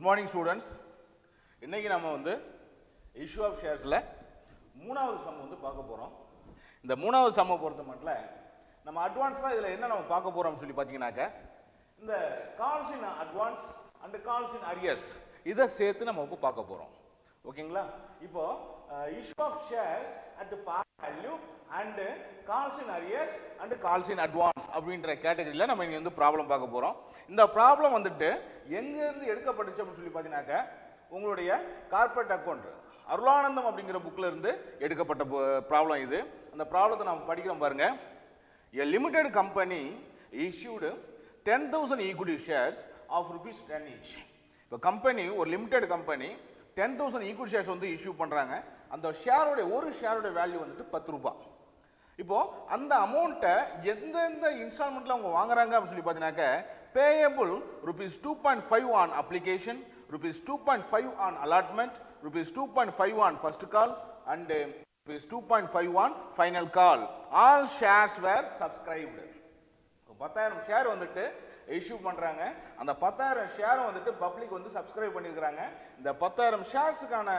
morning students. இன்னைக்கு நாம வந்து issue of sharesல மூணாவது சம் வந்து பார்க்க போறோம். இந்த மூணாவது சம்ம பொறுத்த மட்டும் நம்ம அட்வான்ஸ்ல இதுல என்ன நம்ம பார்க்க போறோம்னு சொல்லி பாத்தீங்கன்னாக்க இந்த calls in advance and calls in arrears இத சேர்த்து நம்ம இப்ப பார்க்க போறோம். ஓகேங்களா? இப்போ issue of shares at par value and calls in arrears and calls in advance அப்படிங்கற கேட்டகரியில நம்ம இங்க வந்து ப்ராப்ளம் பார்க்க போறோம். இந்த ப்ராப்ளம் வந்துட்டு எங்க இருந்து எடுக்கப்பட்டுச்சு அப்படி சொல்லி பாத்தீங்கன்னாக்க உங்களுடைய கார்ப்பரேட் அக்கவுண்ட் அருளானந்தம் அப்படிங்கிற புக்ல இருந்து எடுக்கப்பட்ட ப்ராப்ளம் இது. அந்த ப்ராப்ளத்தை நாம படிக்கிறோம் பாருங்க. A limited company issued 10,000 equity shares of rupees 10 each. இப்போ கம்பெனி ஒரு லிமிடெட் கம்பெனி 10,000 ஈக்விட்டி ஷேர்ஸ் வந்து இஷ்யூ பண்றாங்க. அந்த ஷேரோட ஒரு ஷேரோட வேல்யூ வந்துட்டு 10 ரூபாய். இப்போ அந்த அமௌண்ட்டை எந்தெந்த இன்ஸ்டால்மெண்ட்ல அவங்க வாங்குறாங்க அப்படின்னு சொல்லி பார்த்தீங்கன்னாக்க payable rupees 2.5 on application, rupees 2.5 on allotment, rupees 2.5 on first call and rupees 2.5 on final call. All shares were subscribed. 10,000 share வந்துட்டு இஷ்யூ பண்றாங்க. அந்த 10,000 ஷேர் வந்துட்டு பப்ளிக் வந்து சப்ஸ்கிரைப் பண்ணிருக்காங்க. இந்த 10,000 ஷேர்ஸ்க்கான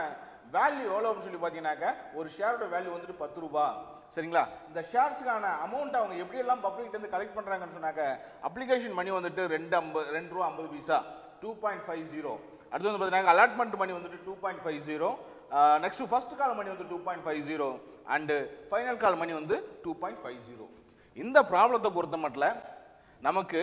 வேல்யூ எவ்வளவுன்னு சொல்லி பாத்தீங்கன்னாக்க ஒரு ஷேரோட வேல்யூ வந்துட்டு 10 ரூபாய். சரிங்களா? இந்த ஷேர்ஸ்க்கான அமௌண்ட் அவங்க எப்படி எல்லாம் பப்ளிக் இருந்து கலெக்ட் பண்றாங்கன்னு சொன்னாக்க அப்ளிகேஷன் மணி வந்துட்டு 2 ரூபாய் 50 பைசா 2.50. அடுத்து வந்து பாத்தீங்கன்னா அலாட்மெண்ட் மணி வந்துட்டு 2.50. நெக்ஸ்ட் ஃபர்ஸ்ட் கால் மணி வந்து 2.50 அண்ட் ஃபைனல் கால் மணி வந்து 2.50. இந்த ப்ராப்ளத்தை பொறுத்த மட்டும் நமக்கு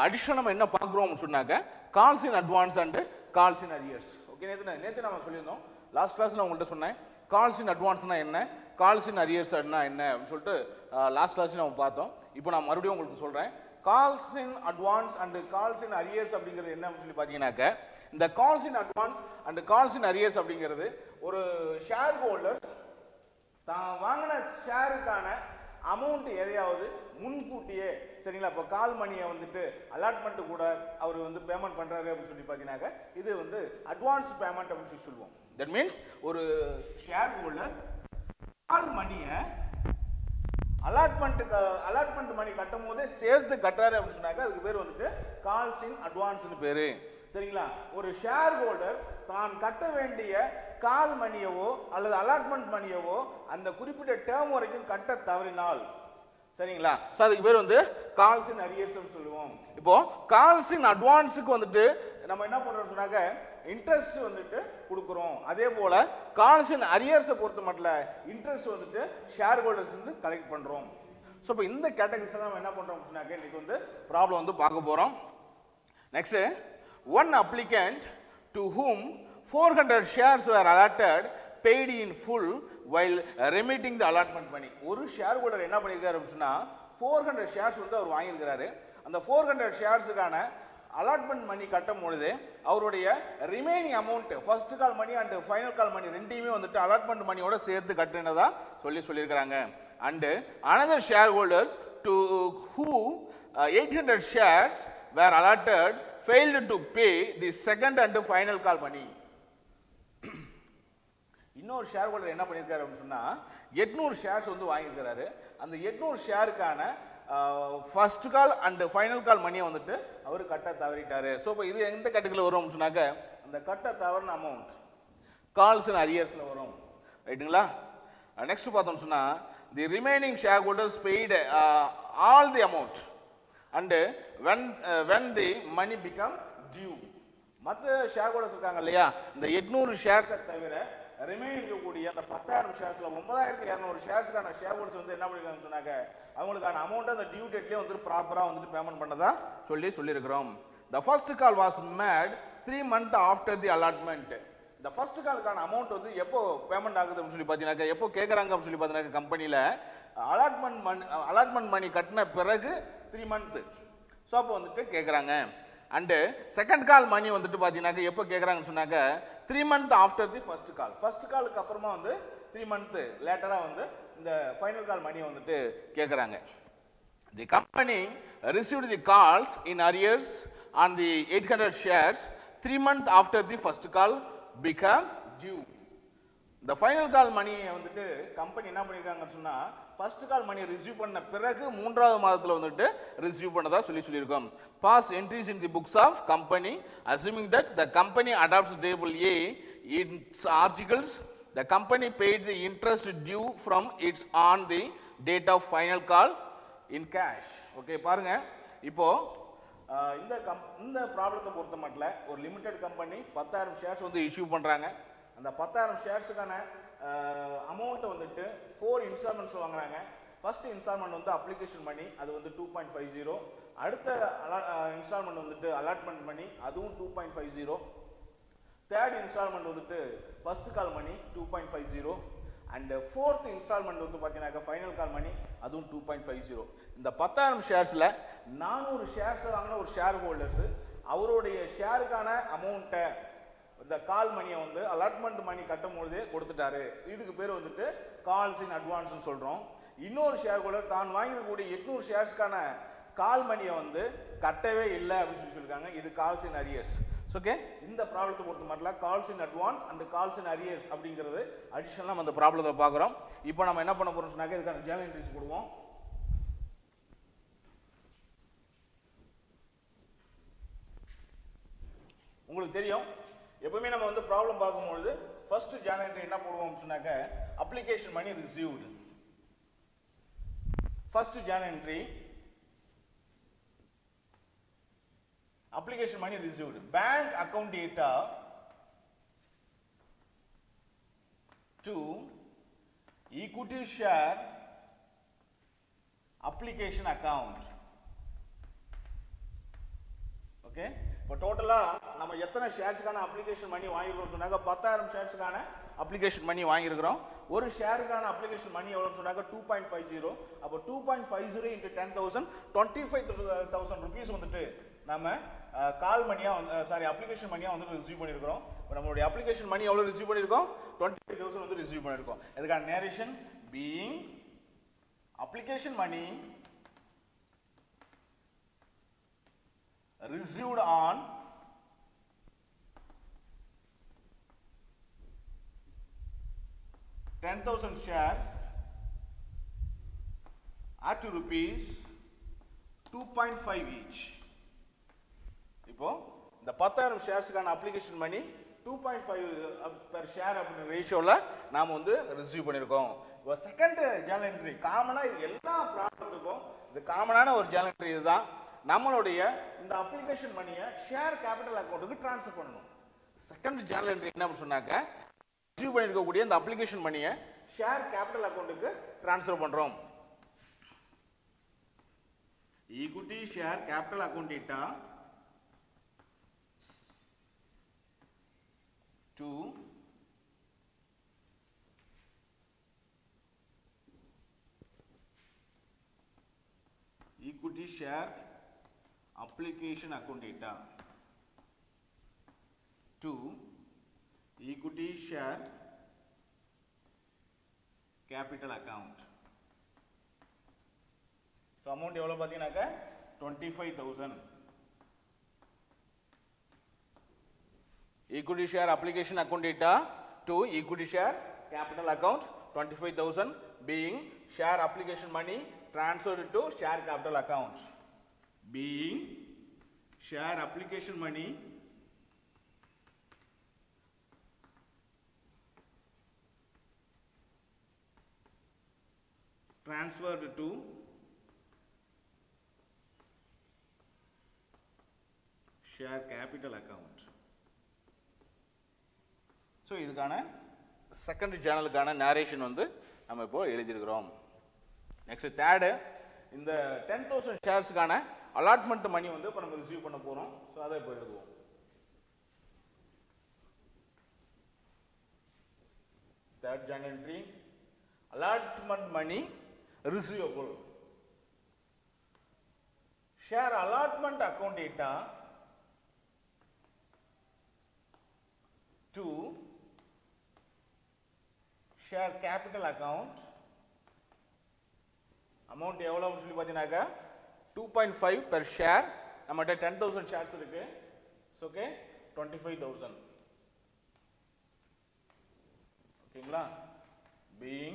அடிஷனல் நம்ம என்ன பார்க்குறோம்னு சொன்னாக்க calls in advance and calls in arrears. Okay, நேற்று நம்ம சொல்லியிருந்தோம். லாஸ்ட் கிளாஸ் நான் உங்கள்கிட்ட சொன்னேன் கால்ஸ் இன் அட்வான்ஸ்னா என்ன, கால்ஸ் இன் அரியர்ஸ் என்ன அப்படின்னு சொல்லிட்டு லாஸ்ட் கிளாஸ் நம்ம பார்த்தோம். இப்போ நான் மறுபடியும் உங்களுக்கு சொல்றேன். Calls in advance and calls in arrears அப்படிங்கிறது என்னன்னு சொல்லி பார்த்தீங்கன்னாக்க இந்த calls in advance and calls in arrears அப்படிங்கிறது ஒரு ஷேர் ஹோல்டர் தான் வாங்கின ஷேருக்கான அமௌண்ட் எதையாவது முன்கூட்டியே, சரிங்களா, இப்போ கால் மணியை வந்துட்டு அலாட்மெண்ட் கூட அவர் வந்து பேமெண்ட் பண்றாரு அப்படின்னு சொல்லி பார்த்தீங்கன்னாக்க இது வந்து அட்வான்ஸ் பேமெண்ட் அப்படின்னு சொல்லி சொல்லுவோம். தட் மீன்ஸ் ஒரு ஷேர் ஹோல்டர் கால் மணியை அலாட்மெண்ட் மணி கட்டும் போதே சேர்த்து கட்டுறாரு அப்படின்னு சொன்னாக்க அதுக்கு பேர் வந்துட்டு கால்ஸ் இன் அட்வான்ஸ்னு பேரு. சரிங்களா? ஒரு ஷேர் ஹோல்டர் தான் கட்ட வேண்டிய கால் மணியவோ அல்லது அலாட்மெண்ட் மணியவோ அந்த குறிப்பிட்ட டேர்ம் வரைக்கும் கட்ட தவறினால், சரிங்களா, சோ அதுக்கு பேர் வந்து கால்ஸ் இன் அரியர்ஸ் சொல்லுவோம். இப்போ கால்ஸ் இன் அட்வான்ஸுக்கு வந்துட்டு நம்ம என்ன பண்றோம் சொன்னாக்க இன்ட்ரெஸ்ட் வந்துட்டு கொடுக்குறோம். அதே போல கால்ஸ் இன் அரியர்ஸை பொறுத்த மட்டும் இன்ட்ரெஸ்ட் வந்துட்டு ஷேர் ஹோல்டர்ஸ் வந்து கலெக்ட் பண்றோம். ஸோ இப்போ இந்த கேட்டகரிஸ் நம்ம என்ன பண்றோம் சொன்னாக்க இன்னைக்கு வந்து ப்ராப்ளம் வந்து பார்க்க போறோம். Next, one applicant to whom 400 shares were allotted paid in full while remitting the allotment money. ஒரு ஷேர் ஹோல்டர் என்ன பண்ணிருக்காரு அப்படினா 400 ஷேர்ஸ் வந்து அவர் வாங்கியிருக்காரு. அந்த 400 ஷேர்ஸ்க்கான அலாட்மெண்ட் மணி கட்டும் பொழுது அவருடைய remaining amount first call money and final call money ரெண்டையுமே வந்துட்டு அலாட்மெண்ட் மணியோட சேர்த்து கட்டுனதா சொல்லியிருக்காங்க. And another shareholders to who 800 shares were allotted failed to pay the second and final call money. இன்னொரு ஷேர் ஹோல்டர் என்ன பண்ணிருக்காரு அப்படின்னு சொன்னா 800 ஷேர்ஸ் வந்து வாங்கியிருக்காரு. அந்த 800 ஷேருக்கான first call and final call மணியை வந்துட்டு அவர் கட்ட தவறிட்டாரு. ஸோ இப்போ இது எந்த கேட்டகரியில் வரும் சொன்னாக்க அந்த கட்ட தவறின அமௌண்ட் கால்ஸ் அண்ட் அரியர்ஸ்ல வரும். ரைட்டுங்களா? நெக்ஸ்ட் பார்த்தோம்னு சொன்னா the remaining share holders paid all the amount and when the money become due. மற்ற ஷேர் ஹோல்டர்ஸ் இருக்காங்க இல்லையா, இந்த 800 ஷேர்ஸை தவிர ரிமைனிங் இருக்கக்கூடிய அந்த 10,000 ஷேர்ஸ்ல 9,200 ஷேர்ஸ்க்கான ஷேர் ஹோல்டர்ஸ் வந்து என்ன பண்ணிருக்காங்கன்னு சொன்னாக்க அவங்களுக்கான அமௌண்ட் அந்த டியூ டேட்லயே வந்து ப்ராப்பரா வந்துட்டு பேமெண்ட் பண்ணதா சொல்லியிருக்கிறோம். The first call was made 3 months after the allotment. இந்த ஃபர்ஸ்ட் காலுக்கான அமௌண்ட் வந்து எப்போ பேமெண்ட் ஆகுது அப்படின்னு சொல்லி பார்த்தீங்கன்னாக்க எப்போ கேட்குறாங்க அப்படின்னு சொல்லி பார்த்தீங்கன்னா கம்பெனியில் அலாட்மெண்ட் மணி கட்டின பிறகு 3 months. ஸோ அப்போ வந்துட்டு கேட்குறாங்க. அண்டு செகண்ட் கால் மணி வந்துட்டு பார்த்தீங்கன்னாக்க எப்போ கேட்குறாங்கன்னு சொன்னாக்க 3 months after the first call. First காலுக்கு அப்புறமா வந்து 3 months லேட்டராக வந்து இந்த ஃபைனல் கால் மணியை வந்துட்டு கேட்குறாங்க. The company received the calls in arrears on the 800 shares 3 months after the first call become due. இந்த ஃபைனல் கால் மணியை வந்துட்டு கம்பெனி என்ன பண்ணியிருக்காங்கன்னு சொன்னால் ஃபர்ஸ்ட் கால் மணியை ரிசீவ் பண்ண பிறகு 3வது மாதத்தில் வந்துட்டு ரிசீவ் பண்ணதா சொல்லியிருக்கோம். Pass entries in the books of company assuming that the company adopts table A its articles the company paid the interest due from its on the date of final call in cash. Okay பாருங்க, இப்போ இந்த ப்ராப்ளத்தை பொறுத்த மட்டும் ஒரு limited company 10,000 shares வந்து issue பண்ணுறாங்க. அந்த 10,000 ஷேர்ஸுக்கான அமௌண்ட்டை வந்துட்டு 4 இன்ஸ்டால்மெண்ட்ஸ் வாங்குறாங்க. ஃபர்ஸ்ட் இன்ஸ்டால்மெண்ட் வந்து அப்ளிகேஷன் மணி, அது வந்து 2.50. அடுத்த இன்ஸ்டால்மெண்ட் வந்துட்டு அலாட்மெண்ட் மணி, அதுவும் 2.50. தேர்ட் இன்ஸ்டால்மெண்ட் வந்துட்டு first call money 2.50. And fourth instalment வந்து பார்த்தீங்கன்னாக்கா ஃபைனல் கால் மணி, அதுவும் 2.50. இந்த 10,000 ஷேர்ஸில் 400 ஷேர்ஸ் வாங்கின ஒரு ஷேர் ஹோல்டர்ஸ் அவருடைய ஷேருக்கான அமௌண்ட்டை இந்த கால் மணியை வந்து அலாட்மெண்ட் மணி கட்டும் பொழுதே கொடுத்துட்டாரு. இதுக்கு பேர் வந்துட்டு கால்ஸ் இன் அட்வான்ஸ் சொல்றோம். இன்னொரு ஷேர் ஹோல்டர் தான் வாங்கிக்கூடிய 800 ஷேர்ஸ்க்கான கால் மணியை வந்து கட்டவே இல்லை அப்படின்னு சொல்லியிருக்காங்க. இது கால்ஸ் இன் அரியர்ஸ். ஓகே, இந்த ப்ராப்ளத்தை பொறுத்த மட்டும் calls in advance and calls in arrears அப்படிங்கிறது அடிஷனலாக நம்ம அந்த ப்ராப்ளத்தை பார்க்குறோம். இப்போ நம்ம என்ன பண்ண போறோம் சொன்னாக்க இதுக்கான ஜேர்னல் என்ட்ரிஸ் போடுவோம். உங்களுக்கு தெரியும் எப்பவுமே நம்ம வந்து ப்ராப்ளம் பார்க்கும்போது ஃபர்ஸ்ட் ஜேர்னல் என்ட்ரி என்ன போடுவோம் சொன்னாக்க application money received. First journal entry application money received, bank account data to equity share application account. Okay, இப்போ டோட்டலா நம்ம எத்தனை ஷேர்ஸ்க்கான அப்ளிகேஷன் மணி வாங்கிருக்கோம் சொன்னாக்க 10,000 ஷேர்ஸ்க்கான அப்ளிகேஷன் மணி வாங்கியிருக்கிறோம். ஒரு ஷேருக்கான அப்ளிகேஷன் மணி எவ்வளோன்னு சொன்னாக்க 2.50. அப்போ 2.50 into 10,000 25,000 rupees வந்துட்டு நம்ம கால் மணியா அப்ளிகேஷன் மணியா வந்து ரிசீவ் பண்ணியிருக்கிறோம். இப்போ நம்மளுடைய அப்ளிகேஷன் மணி எவ்வளோ ரிசீவ் பண்ணியிருக்கோம்? 25,000 வந்து ரிசீவ் பண்ணியிருக்கோம். இதுக்கான narration being application money received on $10,000 shares at rupees 2.5 each. இப்போ இந்த 10,000 ஷேர்ஸ்க்கான அப்ளிகேஷன் மணி 2.5 பெர் ஷேர் அப்படிங்கிற ரேஷியோல நாம வந்து ரிசீவ் பண்ணியிருக்கோம். இப்போ செகண்ட் ஜேர்னல் என்ட்ரி காமனா எல்லா ப்ராப்ளத்துக்கும் இது காமனான ஒரு ஜேர்னல் என்ட்ரி இதுதான். நம்மளுடைய இந்த அப்ளிகேஷன் மணியை ஷேர் கேபிட்டல் அக்கௌண்ட்டுக்கு ட்ரான்ஸ்ஃபர் பண்ணணும். செகண்ட் ஜேர்னல் என்ட்ரி என்ன சொன்னாக்க ரிசீவ் பண்ணியிருக்கக்கூடிய இந்த அப்ளிகேஷன் மணியை ஷேர் கேபிட்டல் அக்கௌண்ட்டுக்கு ட்ரான்ஸ்ஃபர் பண்றோம். Equity share capital account data to equity share application account data to equity share capital account. So amount எவ்வளவு பாத்தீங்கன்னாக்க 25,000. Equity share application account data to equity share capital account 25,000 being share application money transferred to share capital account. Being share application money transferred to share capital account. So இதுக்கான second சேனலுக்கான narration வந்து நம்ம இப்போ எழுதியிருக்கிறோம். Next third இந்த 10,000 ஷேர்ஸ்க்கான allotment மணி வந்து இப்போ நம்ம receive பண்ண போகிறோம். ஸோ அதை இப்போ எழுதுவோம். Third journal entry allotment money receivable share allotment account data to share capital account amount எவ்வளவுன்னு சொல்லி பார்த்தீங்கன்னாக்கா 2.5 per share. நம்மகிட்ட 10,000 ஷேர்ஸ் இருக்கு. ஓகே 25,000. ஓகேங்களா? being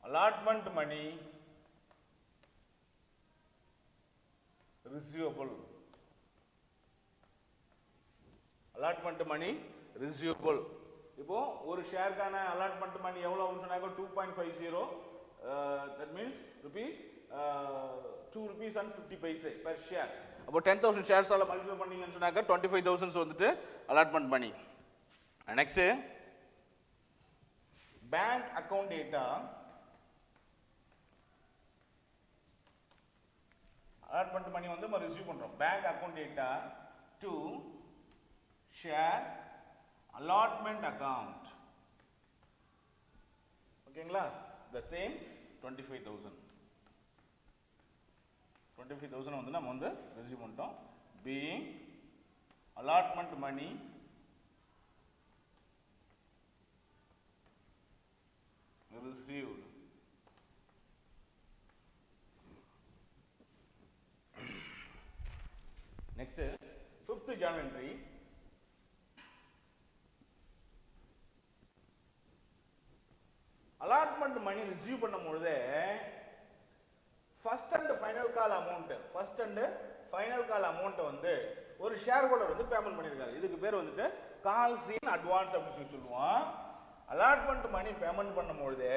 allotment money receivable. allotment money receivable. இப்போ ஒரு ஷேருக்கான allotment money எவ்வளவுன்னு சொன்னாங்க 2.50. that means rupees 2 rupees and 50 paise per share. அப்போ 10,000 shares ஆல மல்டிப்ளை பண்ணீங்கன்னு சொன்னாங்க 25,000 வந்துட்டு allotment money. next bank account data. allotment money வந்து நம்ம ரிசீவ் பண்றோம். bank account data to share allotment account. ஓகேங்களா? the same 25,000 வந்து நம்ம வந்து ரிசீவ் பண்ணிட்டோம். being allotment money received. next fifth journal entry. allotment money receive பண்ணும்போது first and final call amount வந்து ஒரு ஷேர் ஹோல்டர் வந்து பேமெண்ட் பண்ணிருக்காரு. இதுக்கு பேர் வந்துட்டு கால்ஸ் இன் அட்வான்ஸ் அப்படின்னு சொல்லுவோம். allotment money பேமெண்ட் பண்ணும்போது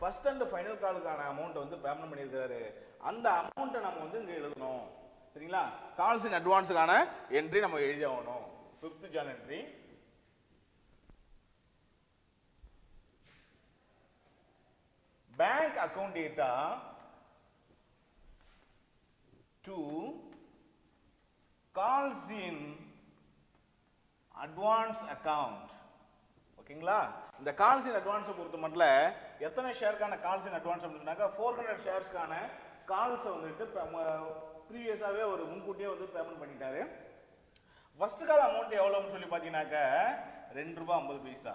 first and final காலுக்கான அமௌண்ட் வந்து பேமெண்ட் பண்ணிருக்காரு. அந்த அமௌண்ட்டை நம்ம வந்து இங்க எழுதணும். சரிங்களா? கால்ஸ் இன் அட்வான்ஸ்க்கான என்ட்ரி நம்ம எழுதி ஆகணும். 5th journal entry. bank account data to calls in advance account. ஓகேங்களா? இந்த கால்ஸ் இன் அட்வான்ஸ் பொறுத்த மட்டும் எத்தனை ஷேருக்கான கால்ஸ் இன் அட்வான்ஸ் அப்படின்னு சொன்னாக்க 400 ஷேர்ஸ்க்கான கால்ஸ் வந்துட்டு ப்ரீவியஸாவே ஒரு முன்கூட்டியே வந்து பேமெண்ட் பண்ணிட்டாரு. ஃபர்ஸ்ட் கால் அமௌண்ட் எவ்வளவுன்னு சொல்லி பாத்தீங்கன்னாக்க ₹2.50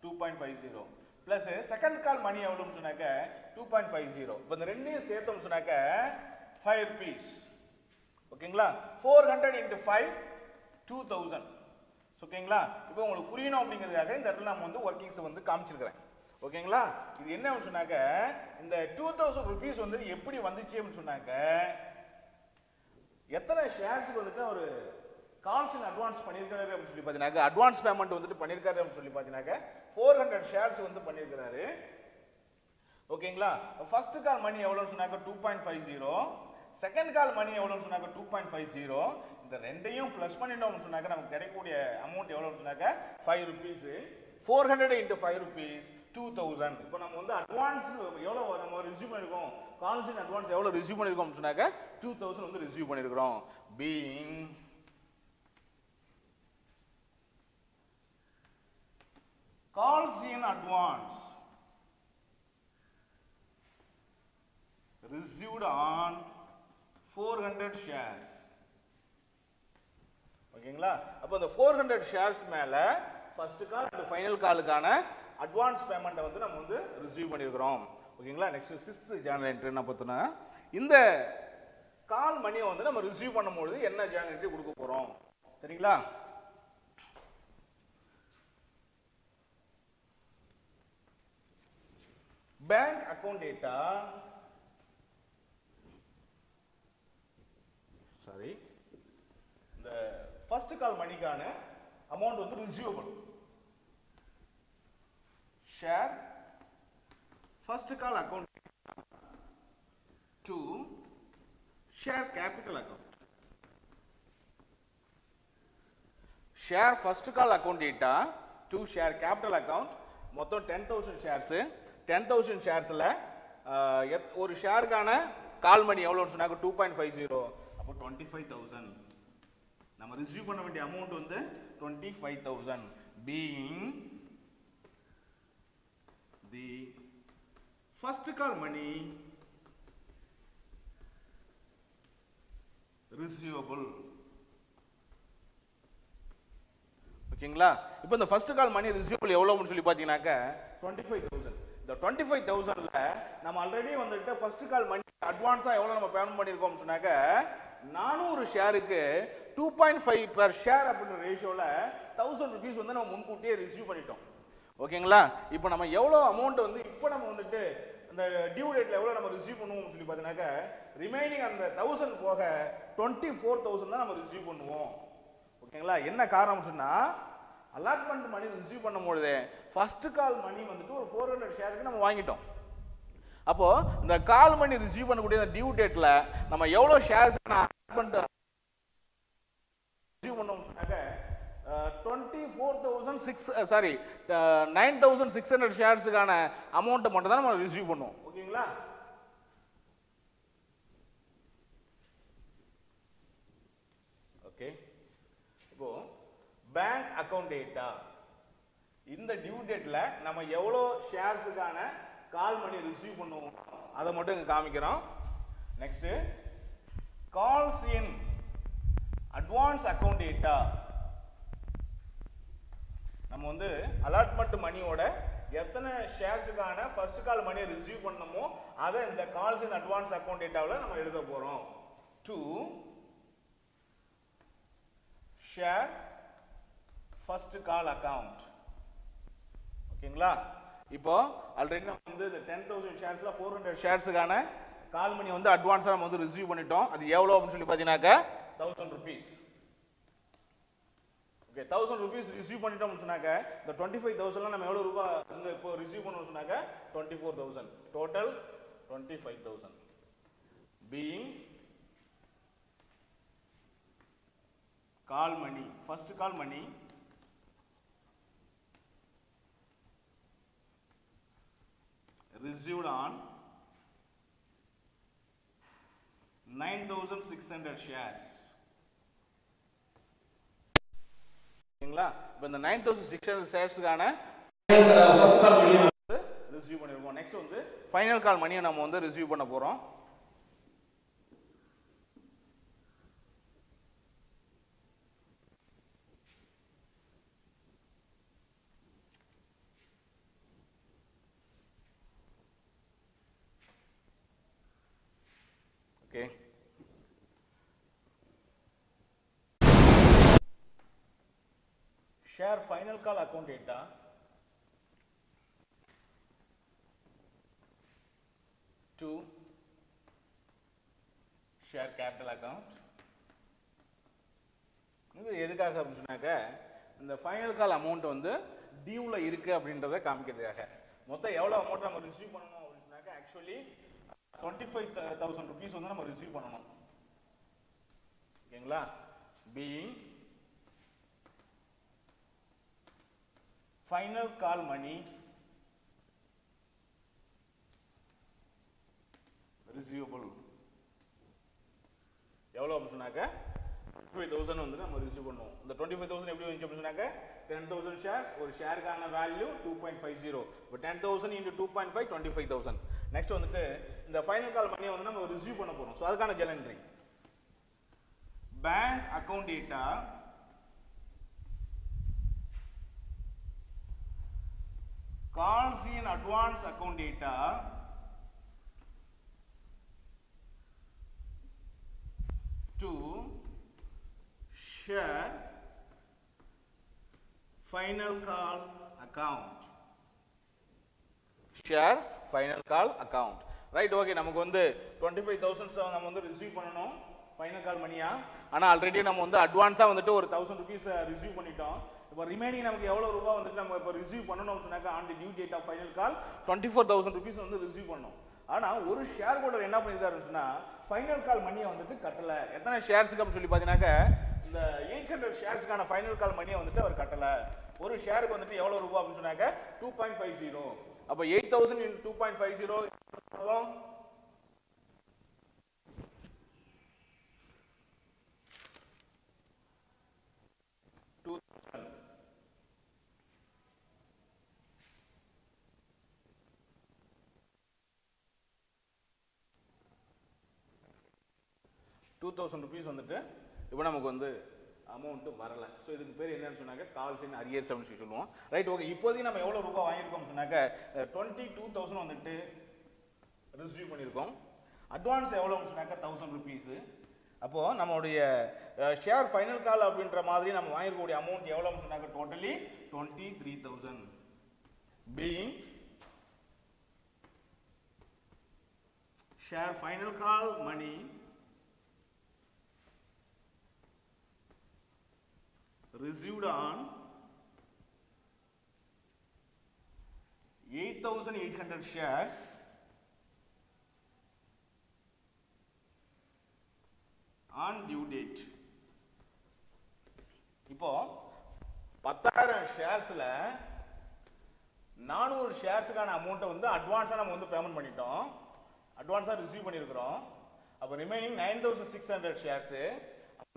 2.50 பிளஸ் செகண்ட் கால் மணி எவ்வளவுன்னு சொன்னாக்க 2.50. இப்போ இந்த ரெண்டையும் சேர்த்தோம்னு சொன்னாக்க 5 rupees. ஓகேங்களா? 400 into 5 2000. ஓகேங்களா? இப்போ உங்களுக்கு புரியணும் அப்படிங்கிறதுக்காக இந்த இடத்துல நம்ம வந்து ஒர்க்கிங்ஸ் வந்து காமிச்சிருக்கிறேன். ஓகேங்களா? இது என்ன அப்படின்னு சொன்னாக்க இந்த 2000 rupees வந்து எப்படி வந்துச்சு அப்படின்னு சொன்னாக்க எத்தனை ஷேர்ஸ்க்கு வந்துட்டு ஒரு கால்ஸ் இன் அட்வான்ஸ் பண்ணியிருக்காரு அப்படின்னு சொல்லி பார்த்தீங்கன்னா அட்வான்ஸ் பேமெண்ட் வந்துட்டு பண்ணியிருக்காரு அப்படின்னு சொல்லி பார்த்தீங்கன்னா 400 ஷேர்ஸ் வந்து பண்ணியிருக்கிறாரு. ஓகேங்களா? ஃபர்ஸ்ட் கால் மணி எவ்வளோன்னு சொன்னாக்க 2.50. செகண்ட் கால் மணி எவ்வளோன்னு சொன்னாக்க 2.50. இந்த ரெண்டையும் பிளஸ் பண்ணிட்டோம்னு சொன்னாக்க நமக்கு கிடைக்கக்கூடிய அமௌண்ட் எவ்வளோன்னு சொன்னாக்க 5 rupees. 400 into 5 rupees 2000. இப்போ நம்ம வந்து அட்வான்ஸ் எவ்வளோ நம்ம ரிசீவ் பண்ணியிருக்கோம், கால்ஸ் இன் அட்வான்ஸ் எவ்வளோ ரிசீவ் பண்ணியிருக்கோம்னு சொன்னாக்க 2000 வந்து ரிசீவ் பண்ணியிருக்கிறோம். Being calls in advance received on 400 shares. ஓகேங்களா? அப்போ இந்த 400 ஷேர்ஸ் மேல ஃபர்ஸ்ட் கால் அண்ட் ஃபைனல் காலுக்கான அட்வான்ஸ் பேமெண்ட்டை வந்து நம்ம வந்து ரிசீவ் பண்ணியிருக்கிறோம். ஓகேங்களா? நெக்ஸ்ட் 6th journal entry என்ன பார்த்தோன்னா இந்த கால் மணியை வந்து நம்ம ரிசீவ் பண்ணும்போது என்ன journal entry கொடுக்க போறோம். சரிங்களா? bank account data the first call மணிக்கான amount வந்து receivable share first call account to share capital account share first call account data to share capital account மொத்தம் 10,000 shares 10,000 ஷேர்ஸ்ல ஒரு ஷேருக்கான கால் மணி எவ்வளவுன்னு சொன்னாக்க 2.50. அப்போ 25,000 நம்ம ரிசீவ் பண்ண வேண்டிய அமௌண்ட் வந்து 25,000 being the first call money receivable. ஓகேங்களா? இப்போ இந்த ஃபர்ஸ்ட் கால் மணி ரிசீவபிள் எவ்வளவுன்னு சொல்லி பாத்தீங்கன்னாக்க 25,000. இந்த 25,000ல நம்ம ஆல்ரெடி வந்துட்டு ஃபர்ஸ்ட் கால் மணி அட்வான்ஸா எவ்வளவு நம்ம பேமெண்ட் பண்ணிருக்கோம் சொன்னாக்க 400 ஷேருக்கு 2.5 per share அப்படின்ற ரேஷியோல 1000 rupees வந்து நம்ம முன்கூட்டியே ரிசீவ் பண்ணிட்டோம். ஓகேங்களா? இப்போ நம்ம எவ்வளோ அமௌண்ட் வந்து இப்போ நம்ம வந்துட்டு அந்த டியூ டேட்ல எவ்வளோ நம்ம ரிசீவ் பண்ணுவோம்னு சொல்லி பார்த்தீங்கன்னாக்க ரிமைனிங் அந்த 1000 போக 24,000 தான் நம்ம ரிசீவ் பண்ணுவோம். ஓகேங்களா? என்ன காரணம் சொன்னா அலாட்மெண்ட் மணி ரிசீவ் பண்ணும்போது ஃபர்ஸ்ட் கால் மணி வந்துட்டு ஒரு 400 ஷேருக்கு நம்ம வாங்கிட்டோம். அப்போ இந்த கால் மணி ரிசீவ் பண்ணக்கூடிய அந்த டியூ டேட்ல நம்ம எவ்வளோ ஷேர்ஸ் அலாட்மெண்ட் ரிசீவ் பண்ணோம்னு சொன்னாக்க 9,600 ஷேர்ஸுக்கான அமௌண்ட்டை மட்டும் தான் நம்ம ரிசீவ் பண்ணுவோம். ஓகேங்களா? ஓகே, இப்போ பேங்க் அக்கவுண்ட் டேட்டா இந்த டியூ டேட்ல நம்ம எவ்வளோ ஷேர்ஸுக்கான கால் மணி ரிசீவ் பண்ணுவோம் அதை மட்டும் இங்க காமிக்கிறோம். Next calls in advance account data நம்ம வந்து அலாட்மெண்ட் மணியோட எத்தனை ஷேர்ஸுக்கான ஃபர்ஸ்ட் கால் மணி ரிசீவ் பண்ணணுமோ அதை இந்த கால்ஸ் இன் அட்வான்ஸ் அக்கவுண்ட் டேட்டாவில் நம்ம எழுத போறோம். To share first call account. ஓகேங்களா? இப்போ ஆல்ரெடி நம்ம வந்து இந்த 10,000 ஷேர்ஸ்ல 400 ஷேர்ஸுக்கான கால் மணி வந்து அட்வான்ஸா நம்ம வந்து ரிசீவ் பண்ணிட்டோம். அது எவ்வளவு அப்படின்னு சொல்லி பார்த்தீங்கன்னாக்க 1000 rupees. ஓகே, 1000 rupees ரிசீவ் பண்ணிட்டோம்னு சொன்னாக்க இந்த 25,000ல நம்ம எவ்வளவு ரூபாய் வந்து இப்போ ரிசீவ் பண்ணணும்னு சொன்னாக்க 24,000. Total 25,000 being call money, first call money received on 9,600 shares. ஓகேங்களா? இப்போ இந்த 9,600 ஷேர்ஸ்க்கான ஃபர்ஸ்ட் கால் மணியை வந்து ரிசீவ் பண்ணிருக்கோம். நெக்ஸ்ட் வந்து ஃபைனல் கால் மணியை நம்ம வந்து ரிசீவ் பண்ண போறோம். Okay. Share final call account data to share capital account. இது எதுக்காக அப்படின்னு சொன்னாக்க இந்த ஃபைனல் கால் அமௌண்ட் வந்து டியூல இருக்கு அப்படின்றத காமிக்கிறதுக்காக. மொத்தம் எவ்வளவு அமௌண்ட் நம்ம ரிசீவ் பண்ணணும் அப்படின்னு சொன்னாக்க ஆக்சுவலி 25,000 rupees வந்து நம்ம ரிசீவ் பண்ணணும். ஓகேங்களா? being final call money receivable எவ்வளவு அப்படின்னு சொன்னாக்க 25,000 வந்து நம்ம ரிசீவ் பண்ணுவோம். இந்த 25,000 எப்படி வந்துச்சு அப்படின்னு சொன்னாக்க 10,000 ஷேர்ஸ், ஒரு ஷேருக்கான வேல்யூ 2.50. இப்போ 10,000 into 2.5 25,000. நெக்ஸ்ட் வந்துட்டு இந்த ஃபைனல் கால் மணியை வந்து நம்ம ரிசீவ் பண்ண போறோம். ஸோ அதுக்கான journal entry bank account data calls in advance account data to share final call account. Share final call account. Right, okay. நமக்கு வந்து 25,000 நம்ம வந்து ரிசீவ் பண்ணணும் ஃபைனல் கால் மணியா. ஆனால் ஆல்ரெடி நம்ம வந்து அட்வான்ஸாக வந்துட்டு ஒரு 1,000 rupees ரிசீவ் பண்ணிட்டோம். இப்போ ரிமைனிங் நமக்கு எவ்வளோ ரூபாய் வந்துட்டு நம்ம இப்போ ரிசீவ் பண்ணணும்னு சொன்னாக்க on the due date of final call 24,000 rupees வந்து ரிசீவ் பண்ணணும். ஆனால் ஒரு ஷேர் ஹோல்டர் என்ன பண்ணியிருக்காருன்னு சொன்னால் ஃபைனல் கால் மணியை வந்துட்டு கட்டலை. எத்தனை ஷேர்ஸுக்கு அப்படின்னு சொல்லி பார்த்தீங்கன்னாக்க இந்த 800 ஷேர்ஸுக்கான ஃபைனல் கால் மணியை வந்துட்டு அவர் கட்டலை. ஒரு ஷேருக்கு வந்துட்டு எவ்வளோ ரூபாய் அப்படின்னு சொன்னாக்க 2.50. அப்போ 8,000 into 2.50 2,000 rupees வந்துட்டு இப்போ நமக்கு வந்து அமௌண்ட் வரல. ஸோ இதுக்கு பேர் என்னன்னு சொன்னாக்க கால்ஸ் இன் அரியர்ஸ் அப்படின்னு சொல்லி சொல்லுவோம். Right, okay. இப்போதைக்கு நம்ம எவ்வளோ ரூபாய் வாங்கியிருக்கோம் சொன்னாக்க 22,000 வந்துட்டு ரிசீவ் பண்ணியிருக்கோம். அட்வான்ஸ் எவ்வளோன்னு சொன்னாக்க 1,000 rupees. அப்போ நம்மளுடைய ஷேர் ஃபைனல் கால் அப்படின்ற மாதிரி நம்ம வாங்கிருக்கக்கூடிய அமௌண்ட் எவ்வளவுன்னு சொன்னாங்க totally 23,000 being share final call money received on 8,800 shares on due date. இப்போ 10,000 ஷேர்ஸ்ல 400 ஷேர்ஸ்க்கான அமௌண்ட்டை வந்து அட்வான்ஸா நம்ம வந்து பேமெண்ட் பண்ணிட்டோம், அட்வான்ஸா ரிசீவ் பண்ணியிருக்கிறோம். அப்போ ரிமைனிங் 9,600 ஷேர்ஸ்,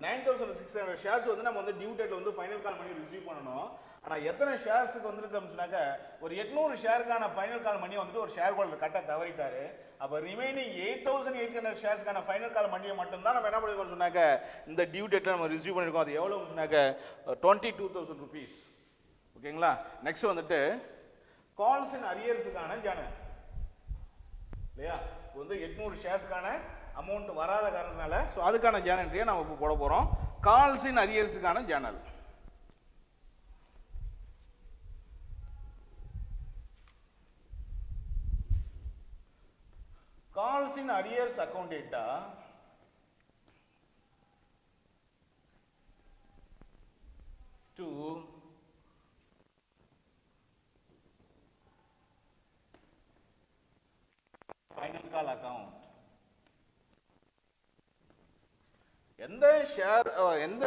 9,600 ஷேர்ஸ் வந்து நம்ம வந்து டியூ டேட்ல வந்து ஃபைனல் கால் பண்ணி ரிசீவ் பண்ணணும். ஆனால் எத்தனை ஷேர்ஸுக்கு வந்துருக்கு சொன்னாக்க ஒரு 800 ஷேருக்கான ஃபைனல் கால் மணியை வந்துட்டு ஒரு ஷேர் ஹோல்டர் கட்ட தவறிட்டாரு. அப்போ ரிமைனிங் 8,800 ஷேர்ஸ்க்கான ஃபைனல் கால் மணியை மட்டும்தான் நம்ம என்ன பண்ணிருக்கோம் சொன்னாக்க இந்த டியூ டேட்ல நம்ம ரிசீவ் பண்ணிருக்கோம். அது எவ்வளவு சொன்னாக்க 22,000 rupees. ஓகேங்களா. நெக்ஸ்ட் வந்துட்டு கால்ஸ் இன் அரியர்ஸுக்கான ஜேர்னல் இல்லையா, வந்து 800 ஷேர்ஸ்க்கான அமௌண்ட் வராத காரணத்தினால ஸோ அதுக்கான ஜேர்னல்ட்ரியை நம்ம இப்போ போட போகிறோம். கால்ஸ் இன் அரியர்ஸுக்கான journal. Calls in arrears account data to final call account. எந்த ஷேர் எந்த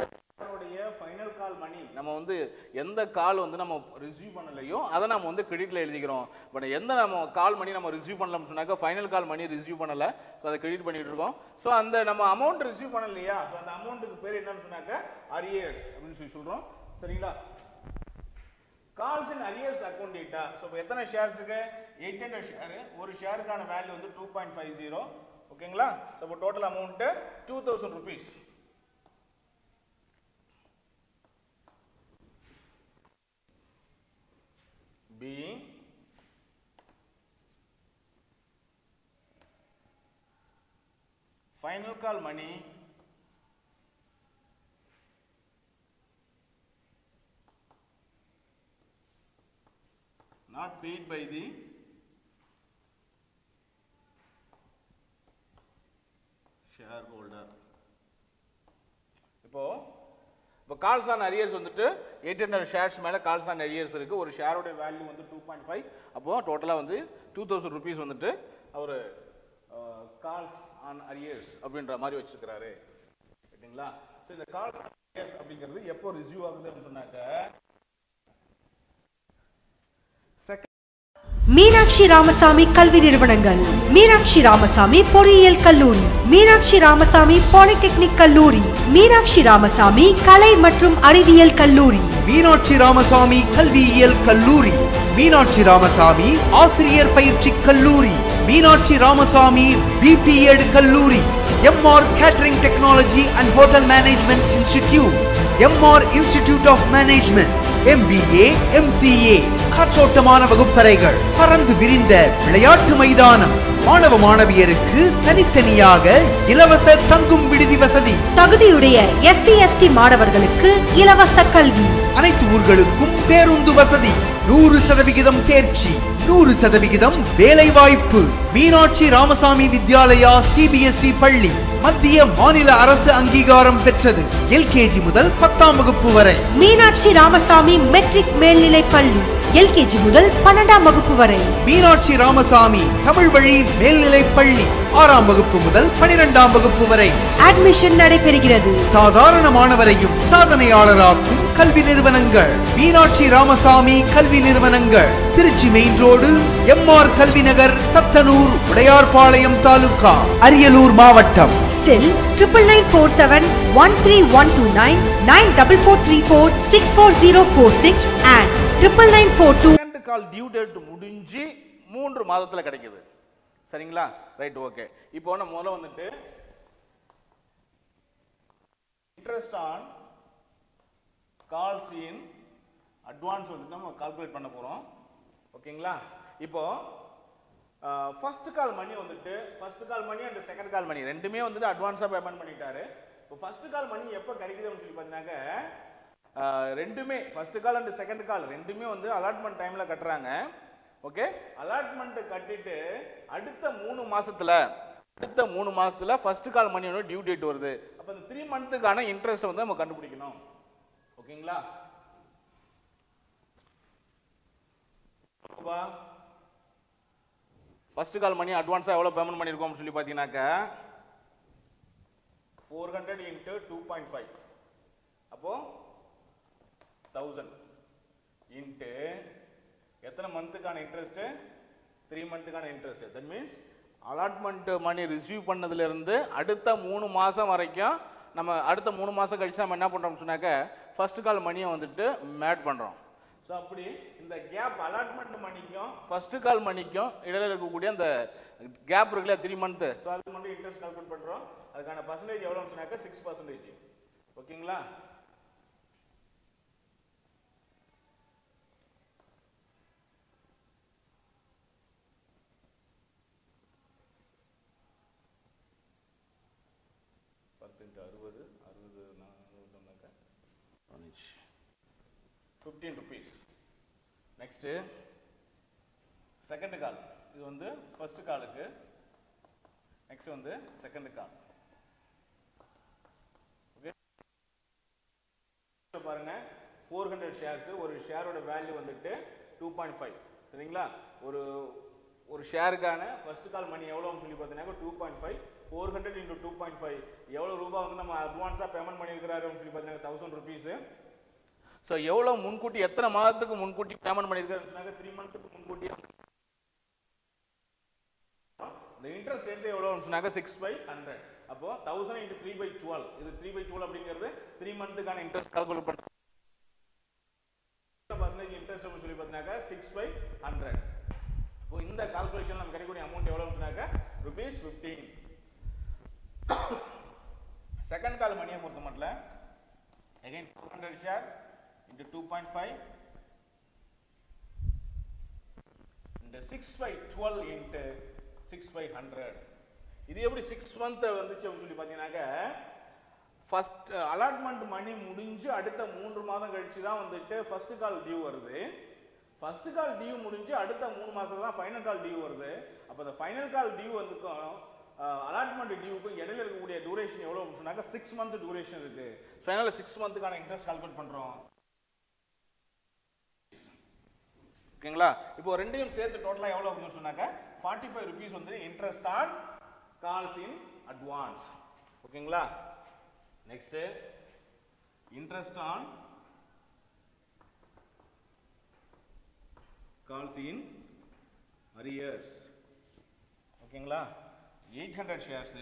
ஃபைனல் கால் மணி நம்ம வந்து எந்த கால் வந்து நம்ம ரிசீவ் பண்ணலையோ அதை நம்ம வந்து கிரெடிட்ல எழுதிக்கிறோம். பட் எந்த நம்ம கால் மணி நம்ம ரிசீவ் பண்ணலாம்னு சொன்னாக்க ஃபைனல் கால் மணி ரிசீவ் பண்ணல, ஸோ அதை கிரெடிட் பண்ணிட்டு இருக்கோம். ஸோ அந்த நம்ம அமௌண்ட் ரிசீவ் பண்ணலையா, ஸோ அந்த அமௌண்ட்டுக்கு பேர் என்னன்னு சொன்னாக்க அரியர்ஸ் அப்படின்னு சொல்லி சொல்றோம். சரிங்களா. Calls in arrears account data. So இப்போ எத்தனை ஷேர்ஸுக்கு 800 ஷேர், ஒரு ஷேருக்கான வேல்யூ வந்து 2.50. ஓகேங்களா. ஸோ இப்போ total amount 2,000 rupees. Being final call money not paid by the shareholder. இப்போ கால்ஸ் ஆன் அரியர்ஸ் வந்துட்டு 800 ஷேர்ஸ் மேலே கால்ஸ் ஆன் அரியர்ஸ் இருக்கு. ஒரு ஷேரோட வேல்யூ வந்து 2.5. அப்போ டோட்டலாக வந்து 2,000 rupees வந்துட்டு அவர் கால்ஸ் ஆன் அரியர்ஸ் அப்படின்ற மாதிரி வச்சிருக்கிறாரு. சரிங்களா. ஸோ இந்த கால்ஸ் ஆன் அரியர்ஸ் அப்படிங்கிறது எப்போ ரிசீவ் ஆகுது அப்படின்னு சொன்னாக்க மீனாட்சி ராமசாமி கல்வி நிறுவனங்கள், மீனாட்சி ராமசாமி பொறியியல் கல்லூரி, மீனாட்சி ராமசாமி பாலிடெக்னிக் கல்லூரி, மீனாட்சி ராமசாமி கலை மற்றும் அறிவியல் கல்லூரி, மீனாட்சி ராமசாமி கல்வியியல் கல்லூரி, மீனாட்சி ராமசாமி ஆசிரியர் பயிற்சி கல்லூரி, மீனாட்சி ராமசாமி பிபிஎட் கல்லூரி, MR catering technology and hotel management institute, MR institute of management, MBA, MCA, காற்றோட்டமான வகுப்பறைகள், பறந்து விரிந்த விளையாட்டு மைதானம், மாணவ மாணவியருக்கு தனித்தனியாக இலவச தங்கும் விடுதி வசதி, தகுதியுடைய SC ST மாணவர்களுக்கு இலவச கல்வி, அனைத்து ஊர்களுக்கும் பேருந்து வசதி, 100% தேர்ச்சி, 100% வேலை வாய்ப்பு. மீனாட்சி ராமசாமி வித்யாலயா CBSE பள்ளி மத்திய மாநில அரசு அங்கீகாரம் பெற்றது. LKG முதல் 10ஆம் வகுப்பு வரை. மீனாட்சி ராமசாமி மெட்ரிக் மேல்நிலை பள்ளி LKG முதல் 12ஆம் வகுப்பு வரை. மீனாட்சி ராமசாமி தமிழ் வழி மேல்நிலை பள்ளி 6ஆம் வகுப்பு முதல் 12ஆம் வகுப்பு வரை அட்மிஷன் நடைபெறுகிறது. சாதாரண மாணவரையும் சாதனையாளராக்கும் கல்வி நிறுவனங்கள் மீனாட்சி ராமசாமி கல்வி நிறுவனங்கள். திருச்சி மெயின் ரோடு, MR கல்வி நகர், தத்தனூர், உடையார்பாளையம் தாலுகா, அரியலூர் மாவட்டம். Cell 9947131299 94434 and 9942. Second call due date முடிஞ்சு 3 மாதத்துல கிடைக்குது. சரிங்களா. ரைட். ஓகே. இப்போ நம்ம முதல்ல வந்துட்டு interest on calls in advance வந்து நம்ம கால்குலேட் பண்ண போறோம். ஓகேங்களா. இப்போ ஃபர்ஸ்ட் கால் மணி வந்துட்டு first call money and second call money ரெண்டுமே வந்துட்டு அட்வான்ஸாக பேமெண்ட் பண்ணிட்டாரு. இப்போ ஃபர்ஸ்ட் கால் மணி எப்போ கிடைக்குதுன்னு சொல்லி பார்த்தீங்கன்னாக்க ரெண்டுமே ஃபர்ஸ்ட் கால் அண்ட் செகண்ட் கால் ரெண்டுமே வந்து அலாட்மெண்ட் டைமில் கட்டுறாங்க. ஓகே, அலாட்மெண்ட் கட்டிட்டு அடுத்த 3 மாசத்துல ஃபர்ஸ்ட் கால் மணியோட டியூ டேட் வருது. அப்போ இந்த 3 மந்த்துக்கான இன்ட்ரெஸ்ட் வந்து நம்ம கண்டுபிடிக்கணும். ஓகேங்களா? ஃபர்ஸ்ட் கால் மணி அட்வான்ஸா எவ்வளவு பேமெண்ட் பண்ணிருக்கோம் சொல்லி பாத்தீங்கன்னாக்க 400 into 2.5 அப்போ 1000 into எத்தனை மந்த்துக்கான இன்ட்ரெஸ்ட்? 3 மந்த்துக்கான interest. That means allotment money receive பண்ணதுல இருந்து அடுத்த 3 மாசம் வரைக்கும் நம்ம அடுத்த 3 மாசம் கழிச்சு நம்ம என்ன பண்றோம்னு சொன்னாக்க ஃபர்ஸ்ட் கால் மணியை வந்துட்டு மேட் பண்றோம். ஸோ அப்படி இந்த கேப் அலாட்மெண்ட் மணிக்கும் ஃபர்ஸ்ட் கால் மணிக்கும் இடையில இருக்கக்கூடிய அந்த கேப் இருக்குல்ல 3 மந்த், ஸோ அதுக்கு மட்டும் இன்ட்ரெஸ்ட் கால்குலேட் பண்றோம். அதுக்கான பர்சன்டேஜ் எவ்வளோன்னு சொன்னாக்க 6%. ஓகேங்களா? ₹15. Next second call. இது வந்து ஃபர்ஸ்ட் காலுக்கு, நெக்ஸ்ட் வந்து செகண்ட் கால். ஓகே, பாருங்க 400 ஷேர்ஸ். ஒரு ஷேரோட வேல்யூ வந்துட்டு 2.5. சரிங்களா? ஒரு ஷேருக்கான ஃபர்ஸ்ட் கால் மணி எவ்வளோன்னு சொல்லி பார்த்தீங்கன்னா 2.5. 400 into 2.5 எவ்வளோ ரூபாய் வந்து நம்ம அட்வான்ஸாக பேமெண்ட் பண்ணியிருக்கிறாருன்னு சொல்லி பார்த்தீங்கன்னா ₹1000. ஸோ எவ்வளோ முன்கூட்டி எத்தனை மாதத்துக்கு முன்கூட்டி பேமெண்ட் பண்ணியிருக்காருன்னு 3 மந்த்துக்கு முன்கூட்டி. இந்த இன்ட்ரெஸ்ட் ரேட் எவ்வளோன்னு சொன்னாக்க 6/100. அப்போ 1000 into 3/12. இது 3/12 அப்படிங்கிறது 3 மந்த்துக்கான இன்ட்ரெஸ்ட் கால்குலேட் பண்ணுறோம். பர்சன்டேஜ் இன்ட்ரெஸ்ட் சொல்லி பார்த்தீங்கன்னா 6/100. இப்போ இந்த கால்குலேஷன் நம்ம கிடைக்கக்கூடிய அமௌண்ட் எவ்வளோன்னு சொன்னாக்க ₹15. செகண்ட் கால் மணியை பொறுத்த மட்டும் again 400 share into 2.5 into 6/12 into 6/100. இது எப்படி 6 month வந்துச்சு அப்படின்னு சொல்லி பார்த்தீங்கன்னாக்க ஃபர்ஸ்ட் அலாட்மெண்ட் மணி முடிஞ்சு அடுத்த 3 மாதம் கழிச்சு தான் வந்துட்டு ஃபர்ஸ்ட் கால் டியூ வருது. ஃபர்ஸ்ட் கால் டியூ முடிஞ்சு அடுத்த 3 மாசம் தான் ஃபைனல் கால் டியூ வருது. அப்போ அந்த ஃபைனல் கால் டியூ வந்துக்கும் அலாட்மெண்ட் டியூக்கும் இடையில இருக்கக்கூடிய டியூரேஷன் எவ்வளவு சொன்னாக்க 6 month டியூரேஷன் இருக்கு. ஃபைனல்ல 6 மந்த்துக்கான இன்ட்ரெஸ்ட் கால்குலேட் பண்றோம். ஓகேங்களா? இப்போ ரெண்டையும் சேர்த்து டோட்டலா எவ்வளவு வரும்னு சொன்னாக்க ₹45 வந்து interest on calls in advance. ஓகேங்களா? Next interest on calls in arrears. ஓகேங்களா? 800 ஷேர்ஸ்.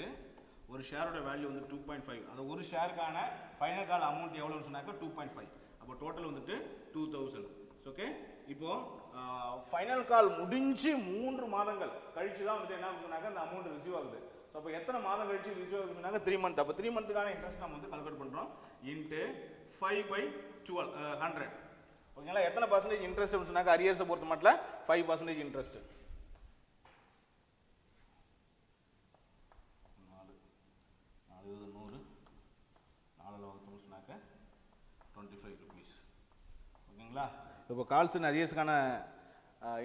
ஒரு ஷேரோட வேல்யூ வந்து 2.5. அந்த ஒரு ஷேருக்கான ஃபைனல் கால் அமௌண்ட் எவ்வளோன்னு சொன்னாக்க 2.5. அப்போ டோட்டல் வந்துட்டு 2000. ஓகே, இப்போ ஃபைனல் கால் முடிஞ்சு 3 மாதங்கள் கழிச்சு தான் வந்துட்டு என்ன சொன்னாக்க அந்த அமௌண்ட் ரிசீவ் ஆகுது. ஸோ அப்போ எத்தனை மாதம் கழிச்சு ரிசீவ் ஆகுது சொன்னாக்க 3 மந்த். அப்போ 3 மந்த்துக்கான இன்ட்ரெஸ்ட் நம்ம வந்து கால்குலேட் பண்ணுறோம் இன்ட்டு 5/100. ஓகேங்களா? எத்தனை பர்சன்டேஜ் இன்ட்ரெஸ்ட் சொன்னாக்க அரியர்ஸை பொறுத்த மட்டும் 5% இன்ட்ரெஸ்ட். 25 ஓகேங்களா? இப்போ கால்ஸ் அண்ட் அரியர்ஸ்க்கான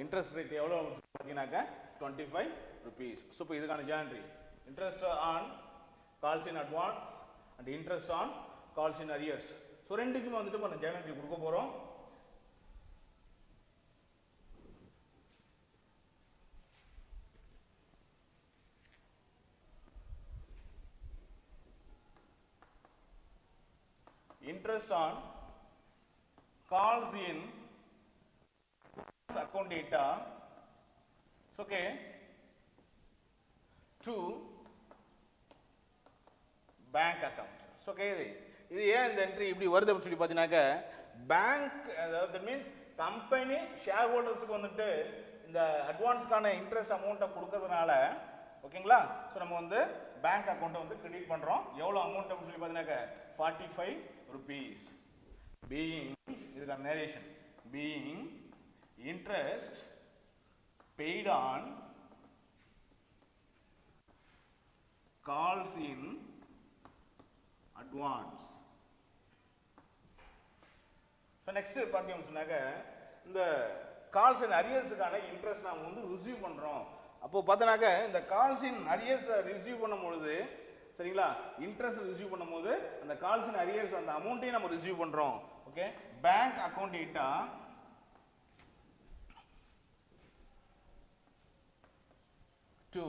இன்ட்ரெஸ்ட் ரேட் எவ்வளோ பார்த்தீங்கன்னாக்க ₹25. ஸோ இப்போ இதுக்கான ஜான்ட்ரி interest on calls in advance and interest on calls in arrears. So ரெண்டுக்குமே வந்துட்டு இப்போ ஜான்ட்ரி கொடுக்க போகிறோம். Interest on calls in account data, okay, to bank account. Okay, இது ஏன் இந்த என்ட்ரி இப்படி வருது அப்படின்னு சொல்லி பார்த்தீங்கன்னாக்க bank, that means company share ஹோல்டர்ஸுக்கு வந்துட்டு இந்த அட்வான்ஸ்க்கான இன்ட்ரெஸ்ட் அமௌண்ட்டை கொடுக்கறதுனால ஓகேங்களா? ஸோ நம்ம வந்து பேங்க் அக்கௌண்ட்டை வந்து கிரெடிட் பண்ணுறோம். எவ்வளோ அமௌண்ட் அப்படின்னு சொல்லி பார்த்தீங்கன்னாக்க ₹45. being இதுக்கான narration being interest paid on calls in advance. So next பாத்தீங்கன்னா சொன்னாக்க இந்த கால்ஸ் இன் அரியர்ஸ்க்கான இன்ட்ரெஸ்ட் நாம வந்து ரிசீவ் பண்றோம். அப்போ பார்த்தனாக்க இந்த கால்ஸ் இன் அரியர்ஸ் ரிசீவ் பண்ணும்போது சரிங்களா இன்ட்ரெஸ்ட் ரிசீவ் பண்ணும்போது அந்த கால்ஸ் இன் அரியர்ஸ் அந்த அமௌண்ட்டையும் நம்ம ரிசீவ் பண்றோம். Okay bank account data to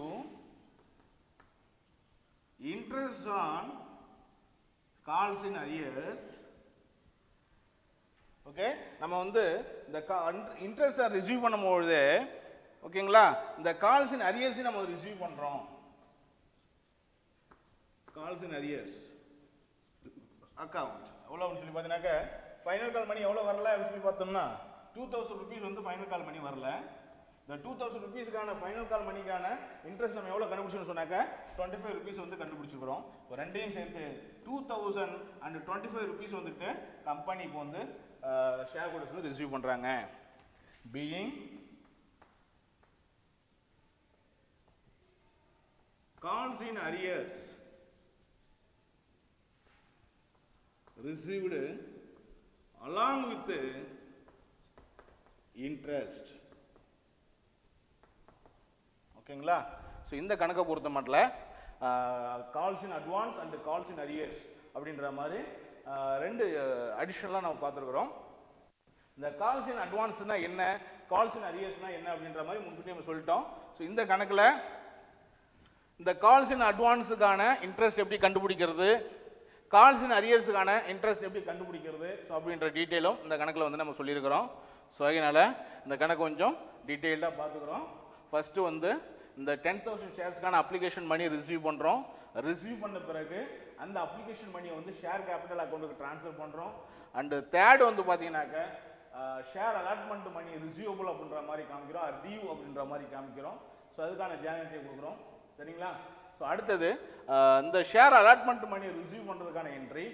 interest on calls in arrears. Okay நம்ம வந்து இந்த இன்ட்ரெஸ்ட் ரிசீவ் பண்ணும்போது ஓகேங்களா இந்த கால்ஸ் இன் அரியர்ஸ் நம்ம ரிசீவ் பண்றோம். கால்ஸ் இன் அரியர்ஸ் அக்கவுண்ட் எவ்வளவுன்னு சொல்லி பார்த்தீங்கன்னாக்க ஃபைனல் கால் மணி எவ்வளவு வரல அப்படின்னு சொல்லி பார்த்தோம்னா 2000 ரூபீஸ் வந்து ஃபைனல் கால் மணி வரல. இந்த 2000 ரூபீஸ்க்கான ஃபைனல் கால் மணிக்கான இன்ட்ரெஸ்ட் நம்ம எவ்வளவு கண்டுபிடிச்சோம்னு சொன்னாக்க 25 ரூபீஸ் வந்து கண்டுபிடிச்சிருக்கிறோம். இப்போ ரெண்டையும் சேர்த்து 2000 and 25 ரூபீஸ் வந்துட்டு கம்பெனி இப்போ வந்து ஷேர் ஹோல்டர்ஸ் வந்து ரிசீவ் பண்றாங்க. Being calls in arrears received along with interest. ஓகேங்களா ஸோ இந்த கணக்கை பொறுத்த மட்டும் calls in advance and calls in arrears அப்படின்ற மாதிரி ரெண்டு அடிஷனலாக நம்ம பார்த்துருக்குறோம். இந்த கால்ஸ் இன் அட்வான்ஸ்னா என்ன கால்ஸ் இன் அரியர்ஸ்னா என்ன அப்படின்ற மாதிரி முன்கூட்டி நம்ம சொல்லிட்டோம். ஸோ இந்த கணக்கில் இந்த கால்ஸ் இன் அட்வான்ஸுக்கான இன்ட்ரெஸ்ட் எப்படி கண்டுபிடிக்கிறது கால்ஸ் இன் அரியர்ஸுக்கான இன்ட்ரெஸ்ட் எப்படி கண்டுபிடிக்கிறது ஸோ அப்படின்ற டீட்டெயிலும் இந்த கணக்கில் வந்து நம்ம சொல்லியிருக்கிறோம். ஸோ அதனால் இந்த கணக்கு கொஞ்சம் டீட்டெயில்டாக பார்த்துக்கிறோம். ஃபஸ்ட்டு வந்து இந்த 10,000 ஷேர்ஸ்க்கான அப்ளிகேஷன் மணி ரிசீவ் பண்ணுறோம். ரிசீவ் பண்ண பிறகு அந்த அப்ளிகேஷன் மணியை வந்து ஷேர் கேபிட்டல் அக்கௌண்ட்டுக்கு ட்ரான்ஸ்ஃபர் பண்ணுறோம். அண்டு தேர்ட் வந்து பார்த்தீங்கன்னாக்க ஷேர் அலாட்மெண்ட் மணி ரிசீவபிள் அப்படின்ற மாதிரி காமிக்கிறோம், டியூ அப்படின்ற மாதிரி காமிக்கிறோம். ஸோ அதுக்கான ஜேனரிட்டி கொடுக்குறோம் சரிங்களா. ஸோ அடுத்தது இந்த ஷேர் அலாட்மெண்ட் மணி ரிசீவ் பண்ணுறதுக்கான என்ட்ரி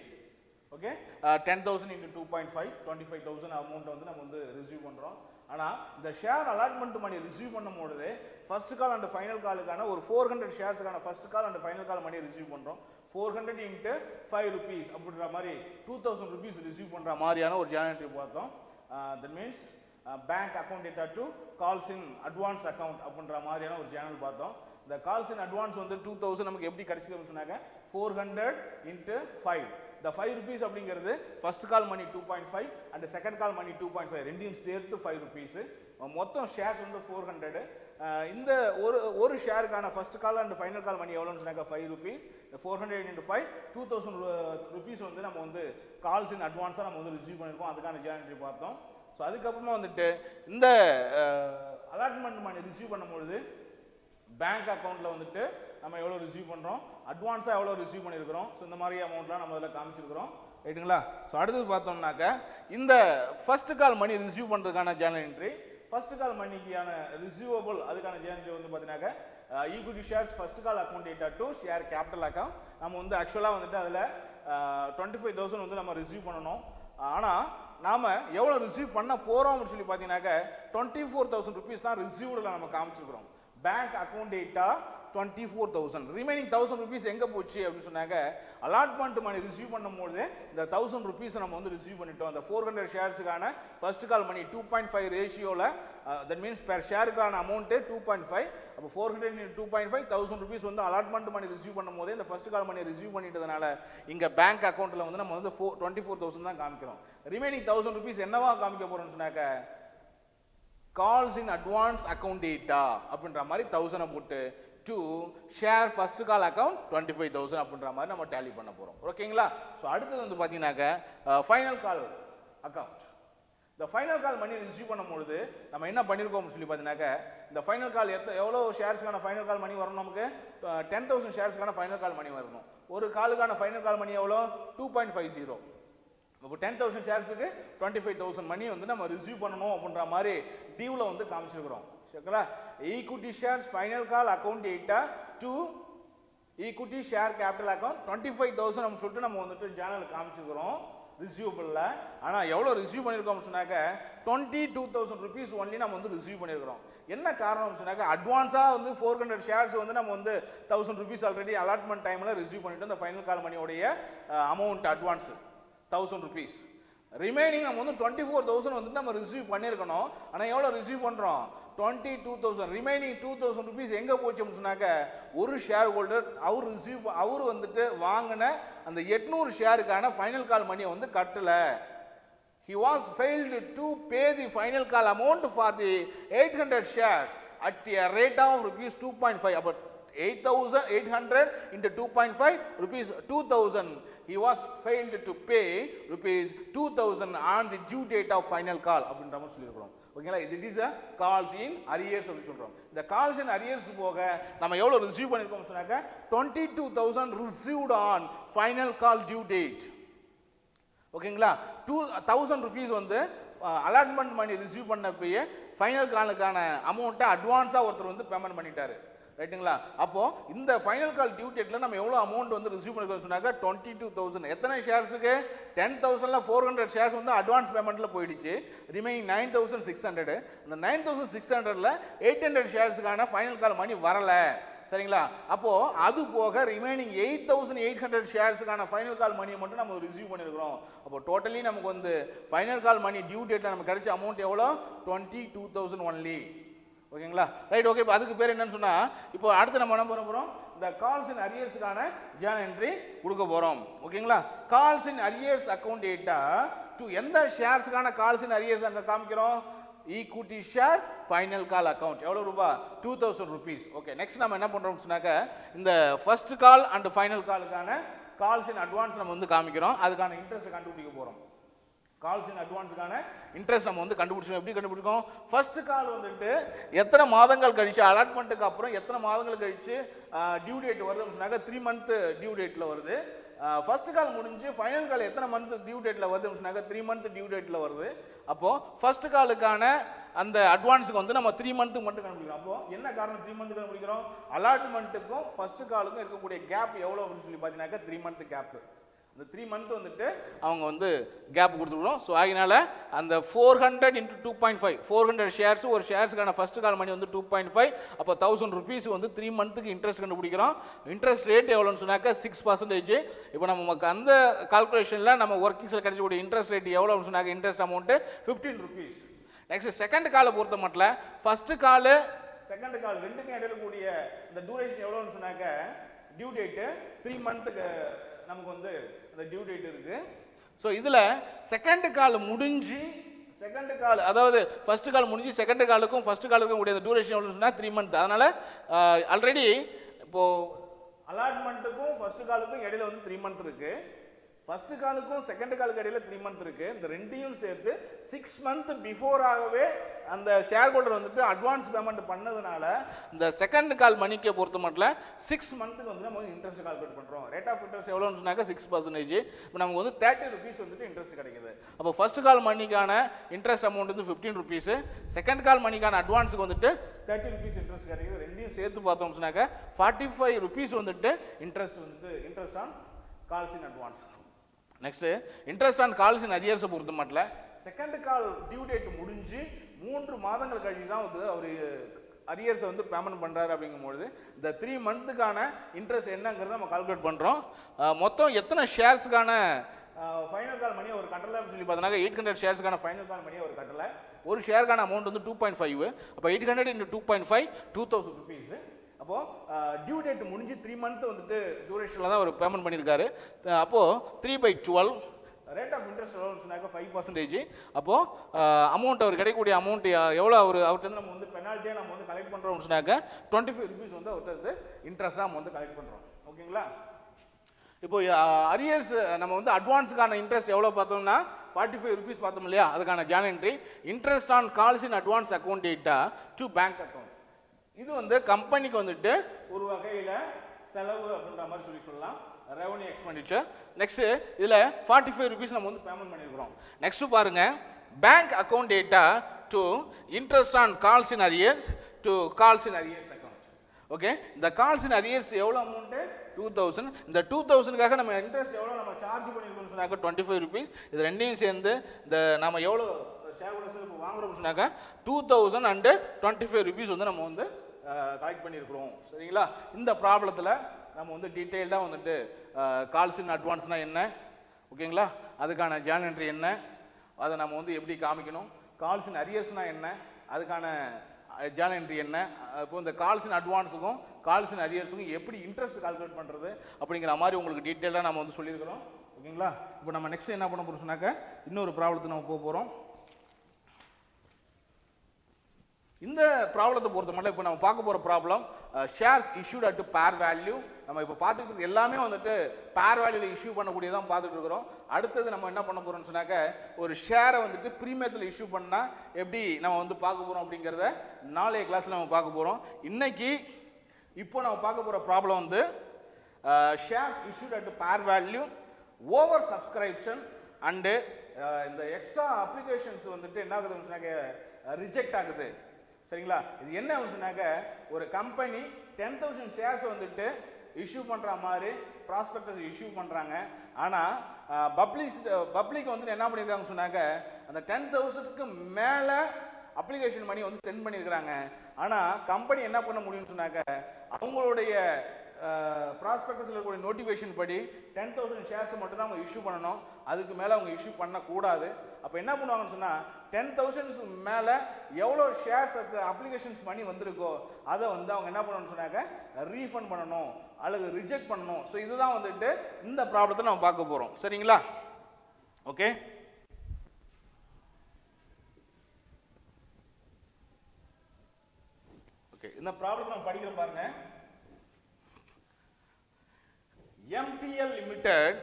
ஓகே 10,000 into 2.5 25,000 அமௌண்ட் வந்து நம்ம வந்து ரிசீவ் பண்ணுறோம். ஆனால் இந்த ஷேர் அலாட்மெண்ட் மணி ரிசீவ் பண்ணும்போது ஃபர்ஸ்ட் கால் அண்ட் ஃபைனல் காலுக்கான ஒரு 400 ஷேர்ஸுக்கான first call and final call money receive பண்ணுறோம். 400 into 5 rupees அப்படின்ற மாதிரி 2000 rupees ரிசீவ் பண்ணுற மாதிரியான ஒரு ஜேனரிட்டி பார்த்தோம். That means bank account data to calls in advance account அப்படின்ற மாதிரியான ஒரு சேனல் பார்த்தோம். இந்த கால்ஸ் இன் அட்வான்ஸ் வந்து 2000 நமக்கு எப்படி கிடைச்சதுன்னு சொன்னாங்க 400 into 5 இந்த 5 rupees அப்படிங்கிறது first call money 2.5 and second call money 2.5 ரெண்டையும் சேர்த்து 5 rupees. மொத்தம் ஷேர்ஸ் வந்து 400. இந்த ஒரு ஷேருக்கான first call and final call money எவ்வளோன்னு சொன்னாக்க 5 rupees. 400 into 5 2000 rupees வந்து நம்ம வந்து கால்ஸ் இன் அட்வான்ஸாக நம்ம வந்து ரிசீவ் பண்ணியிருக்கோம். அதுக்கான ஜேனரிட்டி பார்த்தோம். ஸோ அதுக்கப்புறமா வந்துட்டு இந்த அலாட்மெண்ட் மணி ரிசீவ் பண்ணும்பொழுது பேங்க் அக்கௌண்ட்டில் வந்துட்டு நம்ம எவ்வளோ ரிசீவ் பண்ணுறோம் அட்வான்ஸாக எவ்வளோ ரிசீவ் பண்ணியிருக்கிறோம். ஸோ இந்த மாதிரி அமௌண்ட்லாம் நம்ம அதில் காமிச்சிருக்கிறோம் ரைட்டுங்களா. ஸோ அடுத்தது பார்த்தோம்னாக்க இந்த ஃபர்ஸ்ட் கால் மணி ரிசீவ் பண்ணுறதுக்கான ஜேர்னல் என்ட்ரி ஃபர்ஸ்ட் கால் மணிக்கான ரிசீவபிள் அதுக்கான ஜேர்னல் வந்து பார்த்தீங்கன்னாக்க equity shares first call account data to share capital account நம்ம வந்து ஆக்சுவலாக வந்துட்டு அதில் 25,000 வந்து நம்ம ரிசீவ் பண்ணணும். ஆனால் நாம் எவ்வளோ ரிசீவ் பண்ண போகிறோம் அப்படின்னு சொல்லி பார்த்தீங்கன்னாக்க 24,000 rupees தான் ரிசீவ்டில் நம்ம காமிச்சிருக்கிறோம். Bank account data 24,000 remaining 1,000 rupees எங்கே போச்சு அப்படின்னு சொன்னாங்க அலாட்மெண்ட் மணி ரிசீவ் பண்ணும்போது இந்த 1,000 rupees நம்ம வந்து ரிசீவ் பண்ணிட்டோம். அந்த 400 ஷேர்ஸுக்கான ஃபர்ஸ்ட் கால் மணி 2.5 ரேஷியோவில் தட் மீன்ஸ் பெர் ஷேருக்கான அமௌண்ட்டு 2.5 அப்போ 400 into 2.5 1,000 rupees வந்து அலாட்மெண்ட் மணி ரிசீவ் பண்ணும்போது இந்த ஃபர்ஸ்ட் கால் மணி ரிசீவ் பண்ணிட்டதுனால இங்கே பேங்க் அக்கௌண்ட்டில் வந்து நம்ம வந்து 24,000 தான் காமிக்கிறோம். ரிமைனிங் 1,000 rupees என்னவா காமிக்க போகிறோம்னு சொன்னாக்க calls in advance account data அப்படின்ற மாதிரி 1,000 போட்டு to share first call account 25,000 அப்படின்ற மாதிரி நம்ம டேலி பண்ண போகிறோம் ஓகேங்களா. ஸோ அடுத்தது வந்து பார்த்தீங்கன்னாக்க ஃபைனல் கால் அக்கௌண்ட் இந்த ஃபைனல் கால் மணி ரிசீவ் பண்ணும்பொழுது நம்ம என்ன பண்ணியிருக்கோம்னு சொல்லி பார்த்தீங்கன்னாக்க இந்த ஃபைனல் கால் எவ்வளோ ஷேர்ஸ்க்கான ஃபைனல் கால் மணி வரணும் நமக்கு 10,000 ஷேர்ஸ்க்கான ஃபைனல் கால் மணி வரணும். ஒரு காலுக்கான ஃபைனல் கால் மணி எவ்வளோ 2.50 இப்போ 10,000 ஷேர்ஸுக்கு 25,000 மணி வந்து நம்ம ரிசீவ் பண்ணணும் அப்படின்ற மாதிரி டியூவில் வந்து காமிச்சிருக்கிறோம் சரிங்களா. Equity shares final call account data to equity share capital account 25,000 நம்ம சொல்லிட்டு நம்ம வந்துட்டு ஜேர்னல் காமிச்சிருக்கிறோம். ரிசீவபிள்ல. ஆனால் எவ்வளோ ரிசீவ் பண்ணியிருக்கோம்னு சொன்னாக்க 22,000 rupees ஒன்லி நம்ம வந்து ரிசீவ் பண்ணியிருக்கிறோம். என்ன காரணம்னு சொன்னாக்க அட்வான்ஸாக வந்து 400 ஷேர்ஸ் வந்து நம்ம வந்து 1000 rupees ஆல்ரெடி அலாட்மெண்ட் டைமில் ரிசீவ் பண்ணிட்டு இந்த ஃபைனல் கால் மணியோடைய அமௌண்ட் அட்வான்ஸ் 1000 rupees. ரிமைனிங் நம்ம வந்து 24,000 வந்து நம்ம ரிசீவ் பண்ணியிருக்கணும். ஆனால் எவ்வளோ ரிசீவ் பண்ணுறோம்? 22,000. ரிமைனிங் 2,000 rupees எங்கே போச்சோம்னு சொன்னாக்க ஒரு ஷேர் ஹோல்டர் அவர் வந்துட்டு வாங்கின அந்த 800 ஷேருக்கான ஃபைனல் கால் மணியை வந்து கட்டலை. He was failed to pay the final call amount for the 800 shares at a rate of rupees 2.5. About 8,800 into 2.5 rupees 2,000. He was failed to pay rupees 2,000 on the due date of final call. அப்படின்ற மாதிரி சொல்லியிருக்கிறோம். ஓகேங்களா? it is a calls in arrears அப்படி சொல்றோம். இந்த calls in arrears போக நம்ம எவ்வளவு ரிசீவ் பண்ணிருக்கோம் சொன்னாக்க 22,000 received on final call due date. ஓகேங்களா? 2,000 rupees வந்து அலாட்மெண்ட் மணி ரிசீவ் பண்ணப்பயே ஃபைனல் காலுக்கான அமௌண்ட்டை அட்வான்ஸாக ஒருத்தர் வந்து பேமெண்ட் பண்ணிட்டாரு. ரைட்டுங்களா? அப்போ இந்த ஃபைனல் கால் டியூ டேட்ல நம்ம எவ்வளோ அமௌண்ட் வந்து ரிசீவ் பண்ணிருக்கோம் சொன்னாக்க 22,000. எத்தனை ஷேர்ஸுக்கு? 10,000ல 400 ஷேர்ஸ் வந்து அட்வான்ஸ் பேமெண்ட்ல போயிடுச்சு. ரிமைனிங் 9,600. அந்த 9,600ல 800 ஷேர்ஸுக்கான ஃபைனல் கால் மணி வரல. சரிங்களா? அப்போ அது போக ரிமைனிங் 8,800 ஷேர்ஸுக்கான ஃபைனல் கால் மணியை மட்டும் நம்ம ரிசீவ் பண்ணிருக்கிறோம். அப்போ டோட்டலி நமக்கு வந்து ஃபைனல் கால் மணி டியூ டேட்ல நமக்கு கிடைச்ச அமௌண்ட் எவ்வளோ? 22,000 ஒன்லி. ஓகேங்களா? ரைட். ஓகே. இப்போ அதுக்கு பேர் என்னன்னு சொன்னா இப்போ அடுத்து நம்ம என்ன பண்ண போறோம்? இந்த கால்ஸ் இன் அரியர்ஸ்க்கான ஜேர்னல் என்ட்ரி கொடுக்க போறோம். ஓகேங்களா? Calls in arrears account data to எந்த ஷேர்ஸ்க்கான கால்ஸ் இன் அரியர்ஸ் அங்க காமிக்கிறோம்? Equity share final call account. எவ்வளவு ரூபாய்? 2,000 rupees. ஓகே. நெக்ஸ்ட் நம்ம என்ன பண்றோம்னு சொன்னாக்க இந்த ஃபர்ஸ்ட் கால் அண்ட் ஃபைனல் காலுக்கான கால்ஸ் இன் அட்வான்ஸ் நம்ம வந்து காமிக்கிறோம். அதுக்கான இன்ட்ரெஸ்ட் கண்டுபிடிக்க போறோம். கால்ஸ் இன் அட்வான்ஸுக்கான இன்ட்ரெஸ்ட் நம்ம வந்து கண்டுபிடிச்சோம். எப்படி கண்டுபிடிச்சோம்? ஃபர்ஸ்ட் கால் வந்துட்டு எத்தனை மாதங்கள் கழிச்சு அலாட்மெண்ட்டுக்கு அப்புறம் எத்தனை மாதங்கள் கழிச்சு டியூ டேட் வருதுன்னு சொன்னாக்க 3 month டியூ டேட்ல வருது. ஃபர்ஸ்ட் கால் முடிஞ்சு ஃபைனல் கால் எத்தனை மந்த் டியூ டேட்ல வருதுன்னு சொன்னாக்க 3 month டியூ டேட்ல வருது. அப்போ ஃபர்ஸ்ட் காலுக்கான அந்த அட்வான்ஸுக்கு வந்து நம்ம 3 month மட்டும் கண்டுபிடிக்கிறோம். அப்போ என்ன காரணம் 3 month கண்டுபிடிக்கிறோம்? அலாட்மெண்ட்டுக்கும் ஃபர்ஸ்ட் காலுக்கும் இருக்கக்கூடிய கேப் எவ்வளோ அப்படின்னு சொல்லி பார்த்தீங்கன்னாக்க 3 month கேப். இந்த 3 month வந்துட்டு அவங்க வந்து கேப் கொடுத்துருக்கோம். ஸோ அதனால அந்த 400 into 2.5 400 ஷேர்ஸ் ஒரு ஷேர்ஸுக்கான ஃபர்ஸ்ட் கால் மணி வந்து 2.5. அப்போ 1,000 rupees வந்து 3 monthக்கு இன்ட்ரெஸ்ட் கண்டுபிடிக்கிறோம். இன்ட்ரெஸ்ட் ரேட் எவ்வளோன்னு சொன்னாக்க 6%. இப்போ நமக்கு அந்த கால்குலேஷனில் நம்ம ஒர்க்கிங்ஸில் கிடைச்சக்கூடிய இன்ட்ரெஸ்ட் ரேட் எவ்வளோன்னு சொன்னாக்க interest amount 15 rupees. Next second காலை பொறுத்த மட்டும் ஃபர்ஸ்ட் கால் செகண்ட் கால் ரெண்டுக்கும் இடையில கூடிய இந்த டியூரேஷன் எவ்வளோன்னு சொன்னாக்க டியூ டேட்டு 3 monthக்கு நமக்கு வந்து அந்த டியூ டேட் இருக்கு. ஸோ இதில் செகண்ட் கால் முடிஞ்சு செகண்ட் கால் அதாவது ஃபர்ஸ்ட் கால் முடிஞ்சு செகண்ட் காலுக்கும் ஃபர்ஸ்ட் காலுக்கும் கூடிய டியூரேஷன் எவ்வளோ சொன்னால் 3 month. அதனால ஆல்ரெடி இப்போ அலாட்மெண்ட்டுக்கும் ஃபர்ஸ்ட் காலுக்கும் இடையில வந்து 3 month இருக்கு. ஃபர்ஸ்ட் காலுக்கும் செகண்ட் காலுக்கு இடையில 3 month இருக்கு. இந்த ரெண்டையும் சேர்த்து 6 month பிஃபோராகவே அந்த ஷேர் ஹோல்டர் வந்துட்டு அட்வான்ஸ் பேமெண்ட் பண்ணதுனால இந்த செகண்ட் கால் மணிக்கு பொறுத்த மட்டும் 6 monthக்கு வந்து நம்ம இன்ட்ரெஸ்ட் கால்குலேட் பண்றோம். ரேட் ஆஃப் இன்ட்ரெஸ்ட் எவ்வளோன்னு சொன்னாக்க 6%. இப்போ நமக்கு வந்து 30 rupees வந்துட்டு இன்ட்ரெஸ்ட் கிடைக்குது. அப்போ ஃபர்ஸ்ட் கால் மணிக்கான இன்ட்ரெஸ்ட் அமௌண்ட் வந்து 15 rupees. செகண்ட் கால் மணிக்கான அட்வான்ஸுக்கு வந்துட்டு 30 rupees இன்ட்ரெஸ்ட் கிடைக்குது. ரெண்டையும் சேர்த்து பார்த்தோம் சொன்னாக்க 45 rupees வந்துட்டு interest on calls in advance. Next interest on calls in அரியர்ஸை பொறுத்த மட்டும் செகண்ட் கால் டியூ டேட் முடிஞ்சு 3 மாதங்கள் கழிச்சு தான் வந்து அவர் அரியர்ஸை வந்து பேமெண்ட் பண்ணுறாரு. அப்படிங்கும்போது இந்த 3 monthக்கான இன்ட்ரெஸ்ட் என்னங்கிறத நம்ம கால்குலேட் பண்ணுறோம். மொத்தம் எத்தனை ஷேர்ஸுக்கான ஃபைனல் கால் மணி ஒரு கட்டலை அப்படின்னு சொல்லி பார்த்தோம்னா 800 ஷேர்ஸுக்கான ஃபைனல் கால் மணி ஒரு கட்டலை. ஒரு ஷேருக்கான அமௌண்ட் வந்து 2.5. அப்போ 800 into 2.5 2,000 rupees. அப்போ டியூ டேட் முடிஞ்சு 3 month வந்துட்டு டியூரேஷனில் தான் அவர் பேமெண்ட் பண்ணியிருக்காரு. அப்போது 3/12 ரேட் ஆஃப் இன்ட்ரெஸ்ட் எவ்வளோன்னு சொன்னாக்க 5%. அப்போது அமௌண்ட் அவர் கிடைக்கக்கூடிய அமௌண்ட் எவ்வளோ அவர்கிட்ட நம்ம வந்து பெனால்ட்டியாக நம்ம வந்து கலெக்ட் பண்ணுறோம்னு சொன்னாக்க 25 rupees வந்து அவர்கிட்ட இன்ட்ரெஸ்ட்டாக நம்ம வந்து கலெக்ட் பண்ணுறோம். ஓகேங்களா? இப்போ அரியர்ஸ் நம்ம வந்து அட்வான்ஸுக்கான இன்ட்ரெஸ்ட் எவ்வளோ பார்த்தோம்னா 45 rupees பார்த்தோம் இல்லையா? அதுக்கான Journal entry interest on calls in advance account data to bank account. இது வந்து கம்பெனிக்கு வந்துட்டு ஒரு வகையில் செலவு அப்படின்ற மாதிரி சொல்லலாம், ரெவன்யூ எக்ஸ்பெண்டிச்சர். நெக்ஸ்ட் இதில் 45 rupees நம்ம வந்து பேமெண்ட் பண்ணியிருக்கிறோம். நெக்ஸ்ட் பாருங்க bank account data to interest on calls in arrears to calls in arrears account. Okay, இந்த கால்ஸ் இன் அரியர்ஸ் எவ்வளோ அமௌண்ட்டு? 2000. இந்த 2000க்காக நம்ம இன்ட்ரெஸ்ட் எவ்வளோ நம்ம சார்ஜ் பண்ணிருக்கோம்னு சொன்னாக்க 25 rupees. இது ரெண்டையும் சேர்ந்து இந்த நம்ம எவ்வளோ ஷேர் ஹோல்டர்ஸ் இப்போ வாங்குறோம்னு சொன்னாக்க 2025 rupees வந்து நம்ம வந்து கலெக்ட் பண்ணியிருக்கிறோம். சரிங்களா? இந்த ப்ராப்ளத்தில் நம்ம வந்து டீட்டெயில்டாக வந்துட்டு கால்ஸ் இன் அட்வான்ஸ்னா என்ன, ஓகேங்களா, அதுக்கான ஜேர்னல் என்ட்ரி என்ன, அதை நம்ம வந்து எப்படி காமிக்கணும், கால்ஸ் இன் அரியர்ஸ்னா என்ன, அதுக்கான ஜேர்னல் என்ட்ரி என்ன, இப்போ இந்த கால்ஸ் இன் அட்வான்ஸுக்கும் கால்ஸ் இன் அரியர்ஸுக்கும் எப்படி இன்ட்ரெஸ்ட் கால்குலேட் பண்ணுறது அப்படிங்கிற மாதிரி உங்களுக்கு டீட்டெயிலாக நம்ம வந்து சொல்லியிருக்கிறோம். ஓகேங்களா? இப்போ நம்ம நெக்ஸ்ட் என்ன பண்ண போகிறோம் சொன்னாக்க இன்னொரு ப்ராப்ளத்துக்கு நம்ம போக போகிறோம். இந்த ப்ராப்ளத்தை பொறுத்த மட்டும் இப்போ நம்ம பார்க்க போகிற ப்ராப்ளம் ஷேர்ஸ் இஷ்யூட் அட் பேர் வேல்யூ. நம்ம இப்போ பார்த்துட்டு இருக்கிறது எல்லாமே வந்துட்டு பேர் வேல்யூவில் இஷ்யூ பண்ணக்கூடியதான் பார்த்துட்டு இருக்கிறோம். அடுத்தது நம்ம என்ன பண்ண போகிறோம்னு சொன்னாக்க ஒரு ஷேரை வந்துட்டு ப்ரீமியத்தில் இஷ்யூ பண்ணால் எப்படி நம்ம வந்து பார்க்க போகிறோம் அப்படிங்கிறத நாளைய கிளாஸில் நம்ம பார்க்க போகிறோம். இன்னைக்கு இப்போ நம்ம பார்க்க போகிற ப்ராப்ளம் வந்து ஷேர்ஸ் இஷ்யூட் அட் பேர் வேல்யூ, ஓவர் சப்ஸ்கிரிப்ஷன் அண்டு இந்த எக்ஸ்ட்ரா அப்ளிகேஷன்ஸ் வந்துட்டு என்ன ஆகுதுன்னு சொன்னாக்க ரிஜெக்ட் ஆகுது. சரிங்களா? இது என்ன சொன்னாக்க ஒரு கம்பெனி 10,000 ஷேர்ஸ் வந்துட்டு இஷ்யூ பண்ணுற மாதிரி ப்ராஸ்பெக்டஸ் இஷ்யூ பண்ணுறாங்க. ஆனால் பப்ளிக் வந்துட்டு என்ன பண்ணியிருக்காங்கன்னு சொன்னாக்க அந்த 10,000க்கு மேலே அப்ளிகேஷன் மணி வந்து சென்ட் பண்ணியிருக்கிறாங்க. ஆனால் கம்பெனி என்ன பண்ண முடியும்னு சொன்னாக்க அவங்களுடைய ப்ராஸ்பெக்டஸில் இருக்கக்கூடிய நோட்டிஃபிகேஷன் படி 10,000 ஷேர்ஸ் மட்டும் தான் அவங்க இஷ்யூ பண்ணணும், அதுக்கு மேலே அவங்க இஷ்யூ பண்ணக்கூடாது. அப்போ என்ன பண்ணுவாங்கன்னு சொன்னால் 10,000 மேலே எவ்வளோ ஷேர்ஸ் அப்ளிகேஷன்ஸ் மணி வந்திருக்கோ அதை வந்து அவங்க என்ன பண்ணணும்னு சொன்னாக்க ரீஃபண்ட் பண்ணணும் அல்லது ரிஜெக்ட் பண்ணணும். ஸோ இதுதான் வந்துட்டு இந்த ப்ராப்ளத்தை நம்ம பார்க்க போகிறோம். சரிங்களா? ஓகே, ஓகே, இந்த ப்ராப்ளத்தை நம்ம படிக்கிற பாருங்க. MTL Limited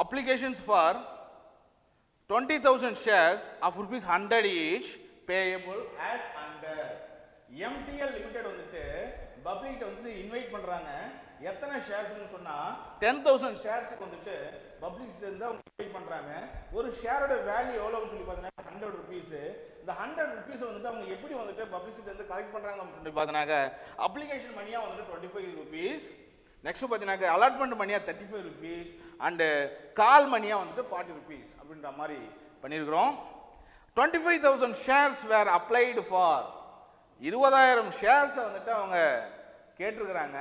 applications for 20,000 shares of rupees 100 each payable as under. MTL Limited வந்துட்டு பப்ளிக் வந்து இன்வைட் பண்றாங்க. எத்தனை ஷேர்ஸ்னு சொன்னா 10,000 ஷேர்ஸ்க்கு வந்துட்டு பப்ளிக் இருந்து அவங்க இன்வைட் பண்றாங்க. ஒரு ஷேரோட வேல்யூ எவ்வளவுன்னு சொல்லி பார்த்தீங்கன்னா 100 rupees. இந்த 100 rupees வந்துட்டு அவங்க எப்படி வந்துட்டு பப்ளிசிட்டி வந்து கலெக்ட் பண்றாங்கன்னு சொல்லி பார்த்தீங்கன்னாக்க அப்ளிகேஷன் மணியா வந்துட்டு 25 rupees, நெக்ஸ்ட் பார்த்தீங்கன்னாக்க அலாட்மெண்ட் மணியா 35 rupees அண்ட் கால் மணியா வந்துட்டு 40 rupees அப்படின்ற மாதிரி பண்ணியிருக்கிறோம். 25,000 shares were applied for 20,000 shares வந்துட்டு அவங்க கேட்டிருக்கிறாங்க.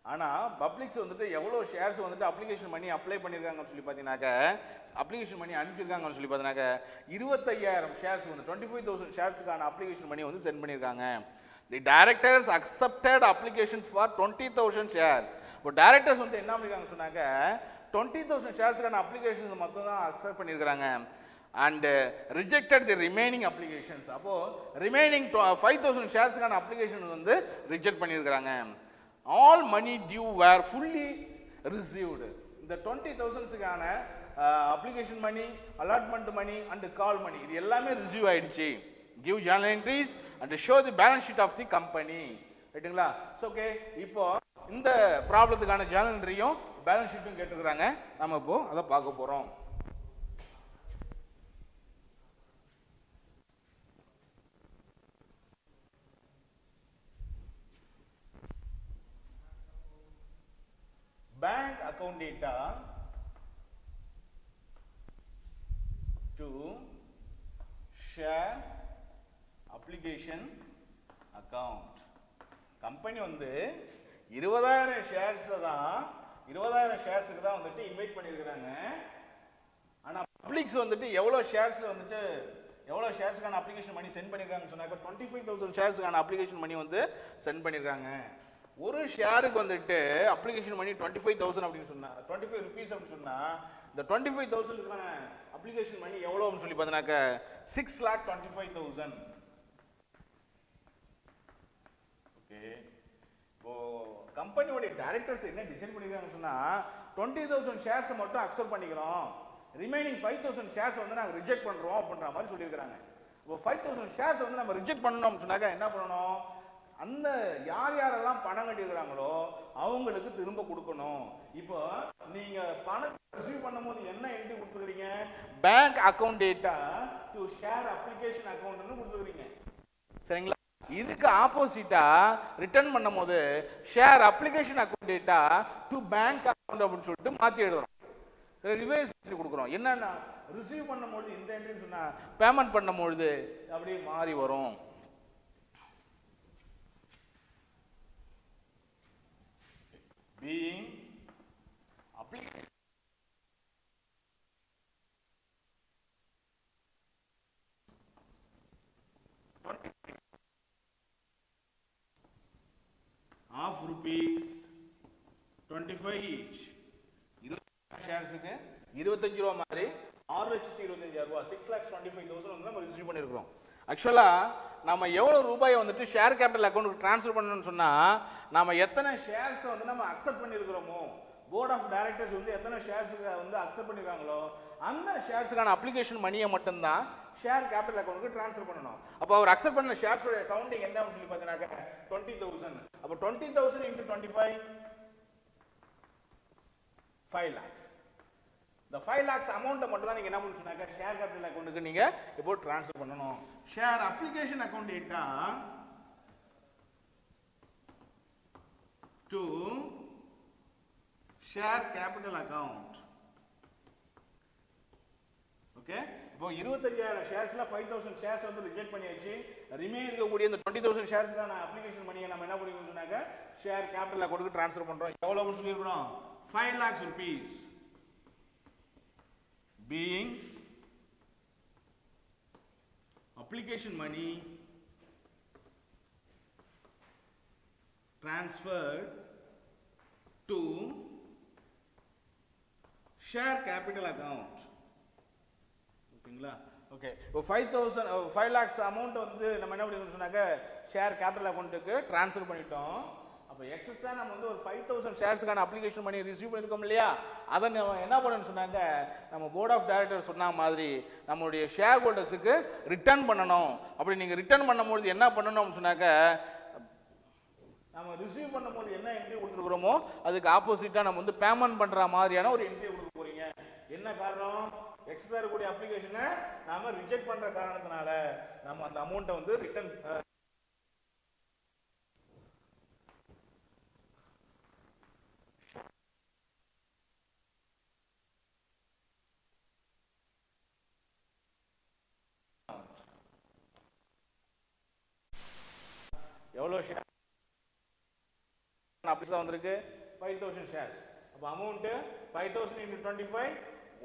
ஆனால் பப்ளிக்ஸ் வந்துட்டு எவ்வளோ ஷேர்ஸ் வந்துட்டு அப்ளிகேஷன் பண்ணி அப்ளை பண்ணியிருக்காங்கன்னு சொல்லி பார்த்தீங்கன்னாக்க அப்ளிகேஷன் பண்ணி அனுப்பியிருக்காங்கன்னு சொல்லி பார்த்தீங்கன்னாக்க 25,000 ஷேர்ஸ் வந்து 25,000 ஷேர்ஸுக்கான அப்ளிகேஷன் பண்ணி வந்து சென்ட் பண்ணியிருக்காங்க. தி directors accepted applications for 20,000 shares. இப்போ டைரக்டர்ஸ் வந்து என்ன பண்ணியிருக்காங்க சொன்னாக்க 20,000 ஷேர்ஸுக்கான அப்ளிகேஷன்ஸ் மட்டும் தான் அக்செப்ட் பண்ணியிருக்கிறாங்க and rejected the remaining applications. அப்போ remaining 5,000 ஷேர்ஸ்க்கான அப்ளிகேஷன் வந்து ரிஜெக்ட் பண்ணியிருக்கிறாங்க. all money due were fully received. இந்த 20,000க்கான application money, allotment money and call money இது எல்லாமே ரிசீவ் ஆயிடுச்சு. give journal entries and show the balance sheet of the company. ரைட்டுங்களா? ஓகே, இப்போ இந்த ப்ராப்ளத்துக்கான ஜேர்னல் என்ட்ரியும் பேலன்ஸ் ஷீட்டும் கேட்டிருக்கிறாங்க. நம்ம இப்போ அதை பார்க்க போறோம். Bank account data to share application account. Company வந்து 20,000 ஷேர்ஸ்ல தான் 20,000 ஷேர்ஸ்க்கு தான் வந்துட்டு இன்வைட் பண்ணியிருக்கிறாங்க. ஆனா பப்ளிக்ஸ் வந்துட்டு எவ்வளவு ஷேர்ஸ்ல வந்துட்டு எவ்வளவு ஷேர்ஸ்க்கான அப்ளிகேஷன் பண்ணி சென்ட் பண்ணிருக்காங்கன்னு சொன்னாக்க 25,000 ஷேர்ஸ்க்கான அப்ளிகேஷன் பண்ணி வந்து சென்ட் பண்ணிருக்காங்க. ஒரு ஷேருக்கு வந்துட்டு அப்ளிகேஷன் பண்ணி 25,000 அப்படின்னு சொன்னா 25 rupees அப்படின்னு சொன்னா இந்த 25,000க்கான அப்ளிகேஷன் பண்ணி எவ்வளவுன்னு சொல்லி பார்த்தீங்கன்னாக்க 6,25,000. ஓகே, இப்போ கம்பெனியோட டைரக்டர்ஸ் என்ன டிசைன் பண்ணிருக்காங்கன்னு சொன்னா 20,000 ஷேர்ஸ் மட்டும் அக்செப்ட் பண்ணிக்கிறோம், ரிமைனிங் 5,000 ஷேர்ஸ் வந்து நாங்க ரிஜெக்ட் பண்றோம் அப்படின்ற மாதிரி சொல்லியிருக்காங்க. இப்போ 5,000 ஷேர்ஸ் வந்து நம்ம ரிஜெக்ட் பண்ணணும்னு சொன்னாக்க என்ன பண்ணணும், அந்த யார் யாரெல்லாம் பணம் கட்டியிருக்கிறாங்களோ அவங்களுக்கு திரும்ப கொடுக்கணும். இப்போ நீங்க பணம் ரிசீவ் பண்ணும்போது என்ன என்ட்ரி கொடுத்துக்கிறீங்க, bank account data to share application அக்கவுண்ட்னு கொடுத்துக்கிறீங்க. சரிங்களா? இதுக்கு ஆப்போசிட்டா ரிட்டர்ன் பண்ணும்போது share application account data to bank account அப்படின்னு சொல்லிட்டு மாத்தி எழுதுறோம். சரி, ரிவைஸ் கொடுக்குறோம். என்னன்னா ரிசீவ் பண்ணும்போது இந்த என்ட்ரின்னு சொன்னா பேமெண்ட் பண்ணும்போது அப்படியே மாறி வரும். being application of rupees 25 each. 20 ஷேர்ஸ்க்கு 25 ரூபாய் மாதிரி 6,25,000 ரூபாய் 6,25,000 வந்து நம்ம ரிசீவ் பண்ணிருக்கோம். ஆக்சுவலா நம்ம எவ்வளவு ரூபாயை வந்துட்டு ஷேர் கேபிட்டல் அக்கௌண்ட்டுக்கு ட்ரான்ஸ்ஃபர் பண்ணணும்னு சொன்னா நாம எத்தனை ஷேர்ஸ் வந்து நம்ம அக்செப்ட் பண்ணிருக்கிறோமோ, போர்ட் ஆஃப் டைரக்டர்ஸ் வந்து எத்தனை ஷேர்ஸ்க்கு வந்து அக்செப்ட் பண்ணிருக்காங்களோ அந்த ஷேர்ஸ்க்கான அப்ளிகேஷன் மணியை மட்டும் தான் ஷேர் கேபிட்டல் அக்கௌண்ட்டுக்கு ட்ரான்ஸ்ஃபர் பண்ணணும். அப்போ அவர் அக்செப்ட் பண்ண ஷேர்ஸோட கவுண்டிங் என்னன்னு சொல்லி பார்த்தீங்கன்னா 20,000. அப்போ 20,000 into 25 5 lakhs. இந்த 5 lakhs அமௌண்ட்டை மட்டும் தான் நீங்க என்ன பண்ணுவீங்கன்னா ஷேர் கேபிட்டல் அக்கௌண்ட்டுக்கு நீங்க இப்போ ட்ரான்ஸ்ஃபர் பண்ணணும். Share application account data to share capital account. Okay, இப்போ 25,000 ஷேர்ஸ்ல 5,000 ஷேர்ஸ் வந்து ரிஜெக்ட் பண்ணியாச்சு. ரிமைன் இருக்கக்கூடிய இந்த 20,000 ஷேர்ஸ்க்கான அப்ளிகேஷன் மணியை நம்ம என்ன பண்ணிக்கணும்னாக்க ஷேர் கேபிட்டல் அக்கௌண்ட்டுக்கு ட்ரான்ஸ்ஃபர் பண்றோம். எவ்வளவுன்னு சொல்லியிருக்கிறோம்? 5 lakhs rupees being application money transferred to share capital account. ஓகேங்களா? ஓகே, இப்போ 5 lakhs அமௌண்ட் வந்து நம்ம என்ன பண்ணி சொன்னாக்க ஷேர் கேபிட்டல் அக்கௌண்ட்டுக்கு ட்ரான்ஸ்ஃபர் பண்ணிட்டோம். அப்போ எக்ஸஸா நம்ம வந்து ஒரு 5,000 ஷேர்ஸ்க்கான அப்ளிகேஷன் பண்ணி ரிசீவ் பண்ணிருக்கோம் இல்லையா, அதை நம்ம என்ன பண்ணணும்னு சொன்னாங்க நம்ம போர்ட் ஆஃப் டைரக்டர் சொன்ன மாதிரி நம்மளுடைய ஷேர் ஹோல்டர்ஸுக்கு ரிட்டர்ன் பண்ணணும். அப்படி நீங்க ரிட்டர்ன் பண்ணும்போது என்ன பண்ணணும்னு சொன்னாக்க நம்ம ரிசீவ் பண்ணும்போது என்ன என்ட்ரி கொடுத்துருக்கிறோமோ அதுக்கு ஆப்போசிட்டா நம்ம வந்து பேமெண்ட் பண்ற மாதிரியான ஒரு என்ட்ரி கொடுக்க போறீங்க. என்ன காரணம்? எக்ஸஸா இருக்கக்கூடிய அப்ளிகேஷனை நாம ரிஜெக்ட் பண்ற காரணத்தினால நம்ம அந்த அமௌண்ட்டை வந்து ரிட்டர்ன் எவ்வளவு ஷேர் அப்படிதான் வந்திருக்கு 5,000 ஷேர்ஸ். அப்ப அமௌண்ட் 5,000 into 25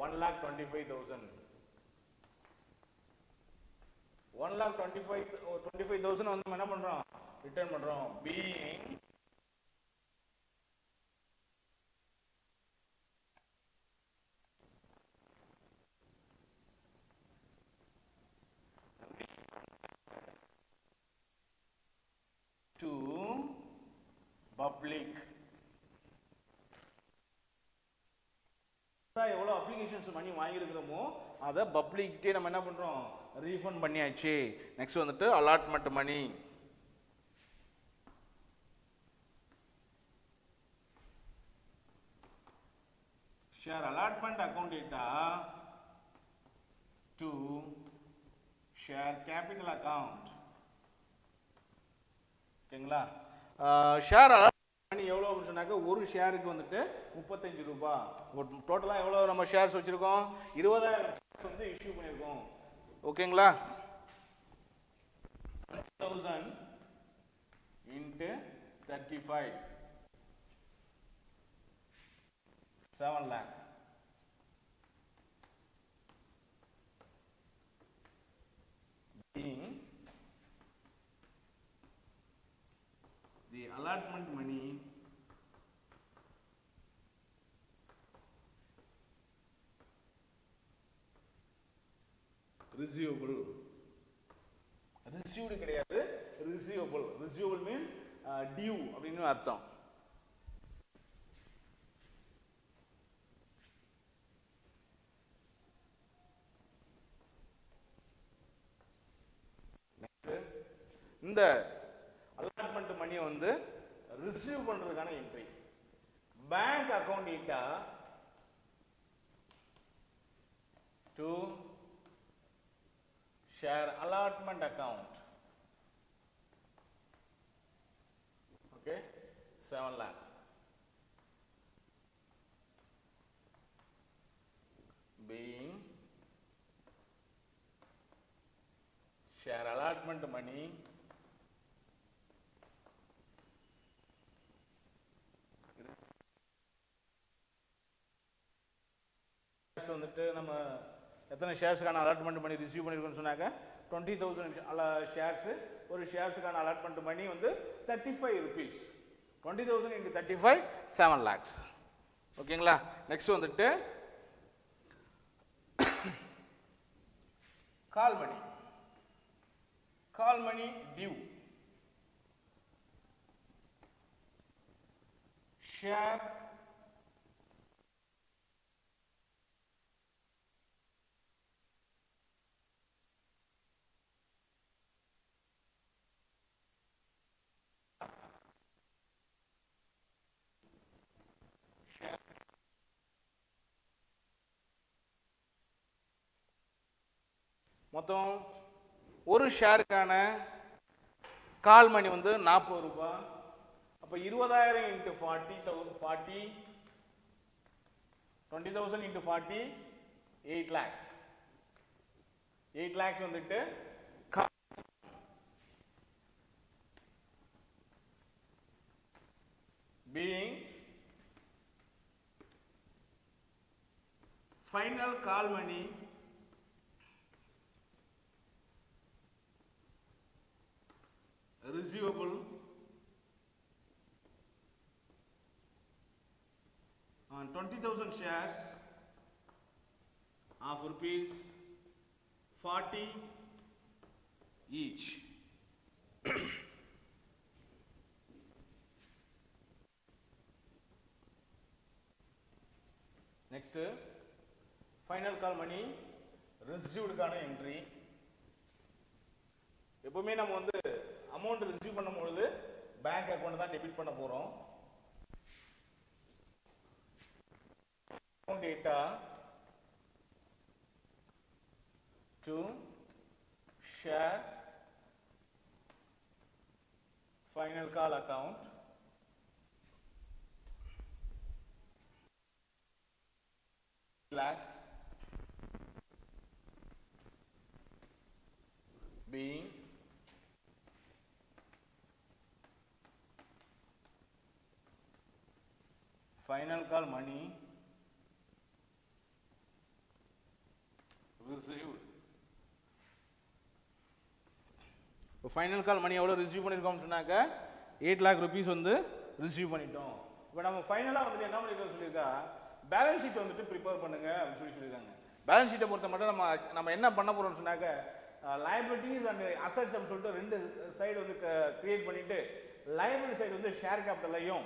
1,25,000. 1,25,000 வந்து நம்ம என்ன பண்றோம்? ரிட்டர்ன் பண்றோம். being to public. எவ்வளவு அப்ளிகேஷன்ஸ் மணி வாங்கியிருக்கிறோமோ அதை பப்ளிக்கிட்டே நம்ம என்ன பண்றோம்? ரீஃபண்ட் பண்ணியாச்சு. நெக்ஸ்ட் வந்துட்டு allotment money. Share allotment account data to share capital account. ஓகேங்களா? ஷேர் மணி எவ்வளோ அப்படின்னு சொன்னாக்க ஒரு ஷேருக்கு வந்துட்டு 35 ரூபாய். டோட்டலாக எவ்வளோ நம்ம ஷேர்ஸ் வச்சிருக்கோம்? 20,000 ஷேர்ஸ் வந்து இஷ்யூ பண்ணியிருக்கோம். ஓகேங்களா? 20,000 into 35 7 lakh. Being the allotment money receivable. Received கிடையாது, receivable. Receivable means due அப்படின்னு அர்த்தம். இந்த அலாட்மெண்ட் மணியை வந்து ரிசீவ் பண்றதுக்கான entry. Bank account data to share allotment account. Okay, 7 lakh. Being share allotment money வந்துட்டு நம்ம எத்தனை ஷேர்ஸ்க்கான அலாட்மெண்ட் பண்ணி ரிசீவ் பண்ணிருக்கோம்னு சொன்னாக்க 20,000 ஷேர்ஸ். ஒரு ஷேர்ஸுக்கான அலாட்மெண்ட் மணி வந்து 35 rupees. 20,000 into 35 7 lakhs. ஓகேங்களா? நெக்ஸ்ட் வந்துட்டு கால் மணி. கால் மணி டியூ. ஷேர் மொத்தம் ஒரு ஷேருக்கான கால் மணி வந்து 40 ரூபாய். அப்ப 20,000 into 40 20,000 into 40 8 lakhs. 8 lakhs வந்துட்டு being final call money receivable on 20,000 shares of rupees 40 each. Next, final call money received கான entry. எப்பவுமே நம்ம வந்து அமௌண்ட் ரிசீவ் பண்ணும்போது பேங்க் அக்கவுண்ட் தான் டெபிட் பண்ண போறோம். Data to share final call account lakh being final call money received. ஃபைனல் கால் மணி எவ்வளோ ரிசீவ் பண்ணியிருக்கோம்னு சொன்னாக்க 8 lakh rupees வந்து ரிசீவ் பண்ணிட்டோம். இப்போ நம்ம ஃபைனலாக வந்துட்டு என்ன பண்ணிருக்கோம் சொல்லியிருக்கா, பேலன்ஸ் ஷீட் வந்துட்டு ப்ரிப்பேர் பண்ணுங்க அப்படின்னு சொல்லியிருக்காங்க. பேலன்ஸ் ஷீட்டை பொறுத்த மட்டும் நம்ம என்ன பண்ண போறோம்னு சொன்னாக்க லைபிலிட்டிஸ் அண்ட் அசட்ஸ் அப்படின்னு சொல்லிட்டு ரெண்டு சைடு வந்து கிரியேட் பண்ணிட்டு லைபிலிட்டி சைடு வந்து ஷேர் கேபிட்டலையும்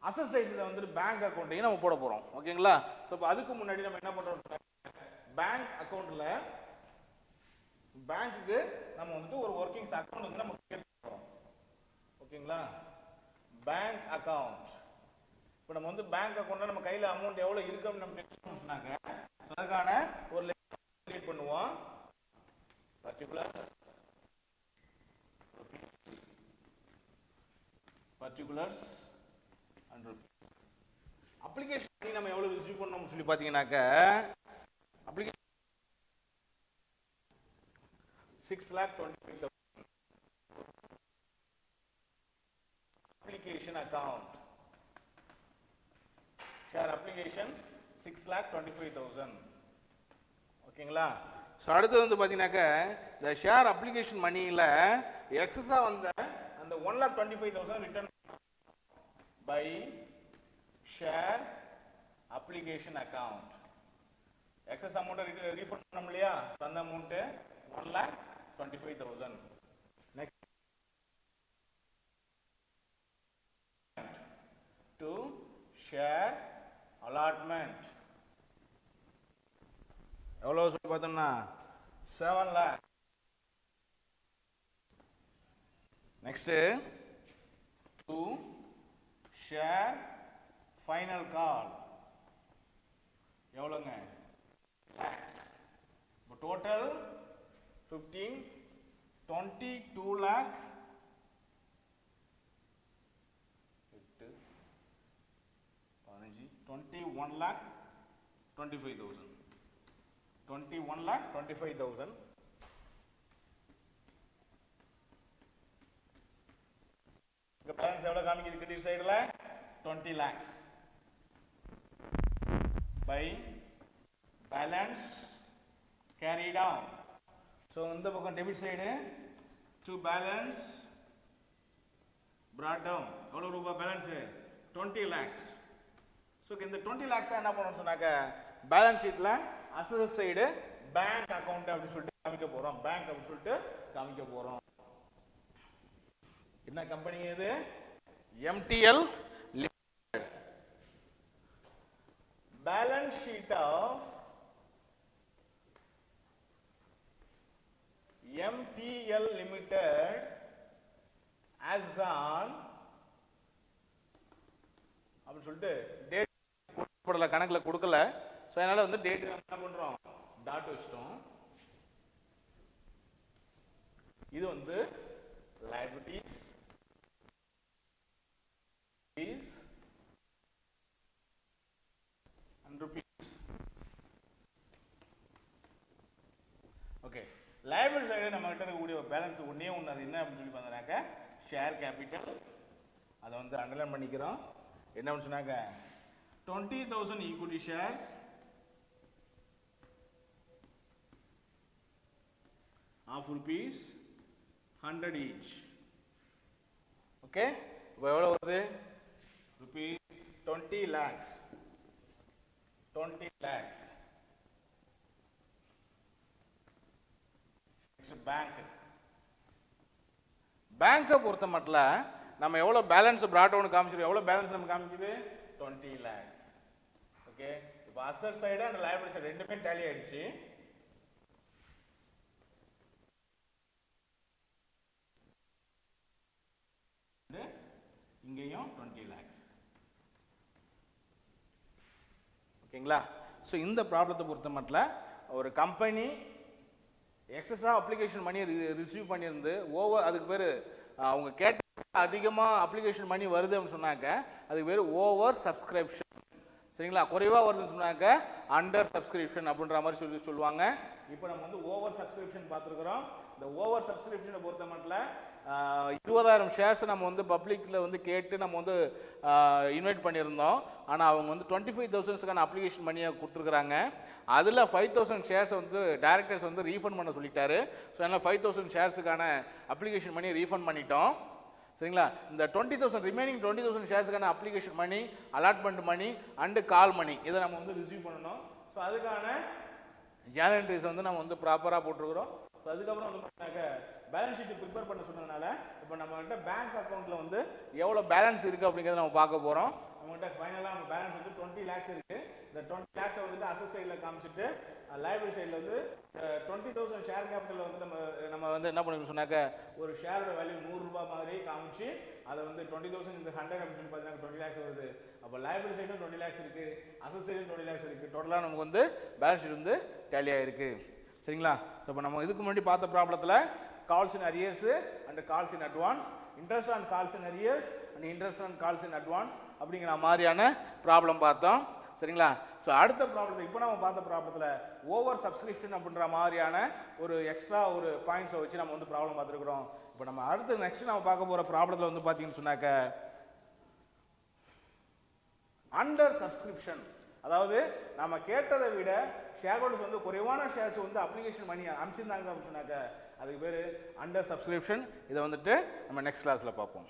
அசட் சைடில் வந்து பேங்க் அக்கௌண்ட்டையும் நம்ம போட போறோம். ஓகேங்களா? ஸோ இப்போ அதுக்கு முன்னாடி நம்ம என்ன பண்றோம், பேங்க் அக்கௌண்ட்ல பேங்க்குக்கு நம்ம வந்துட்டு ஒரு ஒர்க்கிங்ஸ் அக்கௌண்ட் வந்து நம்ம கிரியேட் பண்றோம். ஓகேங்களா? Bank account. இப்போ நம்ம வந்து பேங்க் அக்கௌண்ட்ல நம்ம கையில அமௌண்ட் எவ்வளவு இருக்குன்னு நம்ம தெரிஞ்சுக்கணும்னு சொன்னாங்க. அதுக்கான ஒரு லிஸ்ட் கிரியேட் பண்ணுவோம். particulars and application பண்ணி நம்ம எவ்வளவு ரிசீவ் பண்ணோம்னு சொல்லி பாத்தீங்கன்னாக்க application 6,25,000 application account share application 6,25,000. ஓகேங்களா? ஸோ அடுத்து வந்து பார்த்தீங்கன்னாக்க இந்த ஷேர் அப்ளிகேஷன் மணியில் எக்ஸஸாக வந்த அந்த 1,25,000 return by share application account. Excess அமௌண்ட்டை ரீஃபண்ட் பண்ணோம் இல்லையா, அந்த amount 1,25,000. Next to share allotment எவ்வளோ சொல்லி பார்த்தோம்னா 7 lakh. Next to share final call எவ்வளோங்க, இப்போ டோட்டல் 15, 22 lakh 21,25,000. 21,25,000. இங்க பேலன்ஸ் எவ்வளவு காமிக்குது கிரெடிட் சைடுல 20 lakhs by balance carried on. So இந்த பக்கம் debit side to balance brought down. எவ்வளவு ரூபாய் பேலன்ஸ் 20 lakhs. So இந்த 20 lakhs என்ன பண்ணனும் சொன்னாக்க பேலன்ஸ் ஷீட்ல அசெட் சைடு பேங்க் அக்கவுண்ட் அப்படி சொல்லிட்டு காமிக்க போறோம். பேங்க் அப்படி சொல்லிட்டு காமிக்க போறோம். என்ன கம்பெனி இது? MTL Limited. Balance sheet of MTL Limited as on அப்படி சொல்லிட்டு டேட் கொடுக்கல, கணக்குல கொடுக்கல. சோ அதனால வந்து டேட் என்ன பண்றோம்? டாட் வச்சிட்டோம். இது வந்து liabilities and rupees. Okay, liability side நம்ம கிட்ட இருக்கக்கூடிய பேலன்ஸ் ஒண்ணே ஒண்ணு, அது என்ன அப்படின்னு சொல்லி பார்த்தனாக்க ஷேர் கேபிட்டல். அதை வந்து அண்டர்லைன் பண்ணிக்கிறோம். என்ன சொன்னாங்க 20,000 equity shares of rupees 100 each. Okay, இப்போ எவ்வளவு வருது? rupees 20 lakhs. 20 lakhs. Next bank. பேங்கை பொறுத்த மட்டும் நம்ம எவ்வளவு பேலன்ஸ் brought down காமிச்சிருக்கோம். எவ்வளவு பேலன்ஸ் நம்ம காமிக்குது? 20 lakhs. ஓகே, இப்போ asset side and liability side ரெண்டுமே டேலி ஆயிடுச்சு. இங்கேயும் 20 lakhs. ஓகேங்களா? ஸோ இந்த ப்ராப்ளத்தை பொறுத்த மட்டும் ஒரு கம்பெனி எக்ஸஸா அப்ளிகேஷன் மணி ரிசீவ் பண்ணியிருந்து ஓவர், அதுக்கு பேர் அவங்க கேட்ட அதிகமாக அப்ளிகேஷன் மணி வருது அப்படின்னு சொன்னாக்க அதுக்கு பேர் ஓவர் சப்ஸ்கிரிப்ஷன். சரிங்களா? குறைவா வருதுன்னு சொன்னாக்க அண்டர் சப்ஸ்கிரிப்ஷன் அப்படின்ற மாதிரி சொல்லுவாங்க. இப்போ நம்ம வந்து ஓவர் சப்ஸ்கிரிப்ஷன் பார்த்துருக்குறோம். இந்த ஓவர் சப்ஸ்கிரிப்ஷனை பொறுத்த மட்டும் 20,000 ஷேர்ஸ் நம்ம வந்து பப்ளிக்ல வந்து கேட்டு நம்ம வந்து இன்வைட் பண்ணியிருந்தோம். ஆனால் அவங்க வந்து 25,000க்கான அப்ளிகேஷன் மணியை கொடுத்துருக்குறாங்க. அதில் 5,000 ஷேர்ஸ் வந்து டைரக்டர்ஸ் வந்து ரீஃபண்ட் பண்ண சொல்லிட்டாரு. ஸோ அதனால் 5,000 ஷேர்ஸுக்கான அப்ளிகேஷன் மணி ரீஃபண்ட் பண்ணிட்டோம். சரிங்களா? இந்த 20,000 ரிமைனிங் 20,000 ஷேர்ஸுக்கான application money, allotment money and call money இதை நம்ம வந்து ரிசீவ் பண்ணணும். ஸோ அதுக்கான ஜேர்னல் வந்து நம்ம வந்து ப்ராப்பராக போட்டிருக்கிறோம். ஸோ அதுக்கப்புறம் வந்து பேலன்ஸ் ஷீட் ப்ரிப்பேர் பண்ண சொன்னதுனால இப்போ நம்மகிட்ட பேங்க் அக்கௌண்ட்ல வந்து எவ்வளோ பேலன்ஸ் இருக்கு அப்படிங்கிறத நம்ம பார்க்க போகிறோம். நம்மகிட்ட ஃபைனலாக நம்ம பேலன்ஸ் வந்து 20 lakhs இருக்கு. இந்த 20 lakhs வந்துட்டு அசெட் சைடில் காமிச்சிட்டு லைபிலிட்டி சைடில் வந்து 20,000 ஷேர் கேபிட்டல் வந்து நம்ம வந்து என்ன பண்ணணும் சொன்னாக்க ஒரு ஷேரோட வேல்யூ 100 ரூபாய் மாதிரி காமிச்சு அதை வந்து 20,000 இந்த 100 அப்படின்னு பார்த்தீங்கன்னா 20 lakhs வருது. அப்போ லைபிலிட்டி சைடும் 20 lakhs இருக்கு, அசெட் சைடும் 20 lakhs இருக்கு. டோட்டலாக நமக்கு வந்து பேலன்ஸ் ஷீட் வந்து டேலி ஆயிருக்கு. சரிங்களா? ஸோ இப்போ நம்ம இதுக்கு முன்னாடி பார்த்த ப்ராப்ளத்தில் calls in arrears and calls in advance, interest on calls in arrears and interest on calls in advance அப்படிங்கிற மாதிரியான ப்ராப்ளம் பார்த்தோம். சரிங்களா? ஸோ அடுத்த ப்ராப்ளத்தை இப்போ நம்ம பார்த்த ப்ராப்ளத்தில் ஓவர் சப்ஸ்கிரிப்ஷன் அப்படின்ற மாதிரியான ஒரு எக்ஸ்ட்ரா ஒரு பாயிண்ட்ஸை வச்சு நம்ம வந்து ப்ராப்ளம் பார்த்துருக்குறோம். இப்போ நம்ம அடுத்து நெக்ஸ்ட் நம்ம பார்க்க போகிற ப்ராப்ளத்தில் வந்து பார்த்தீங்கன்னு சொன்னாக்க அண்டர் சப்ஸ்கிரிப்ஷன், அதாவது நம்ம கேட்டதை விட ஷேர் ஹோல்டர்ஸ் வந்து குறைவான ஷேர்ஸ் வந்து அப்ளிகேஷன் பண்ணி அனுப்பிச்சிருந்தாங்க அப்படின்னு சொன்னாக்க அதுக்கு பேர் அண்டர் சப்ஸ்கிரிப்ஷன். இதை வந்துட்டு நம்ம நெக்ஸ்ட் கிளாஸில் பார்ப்போம்.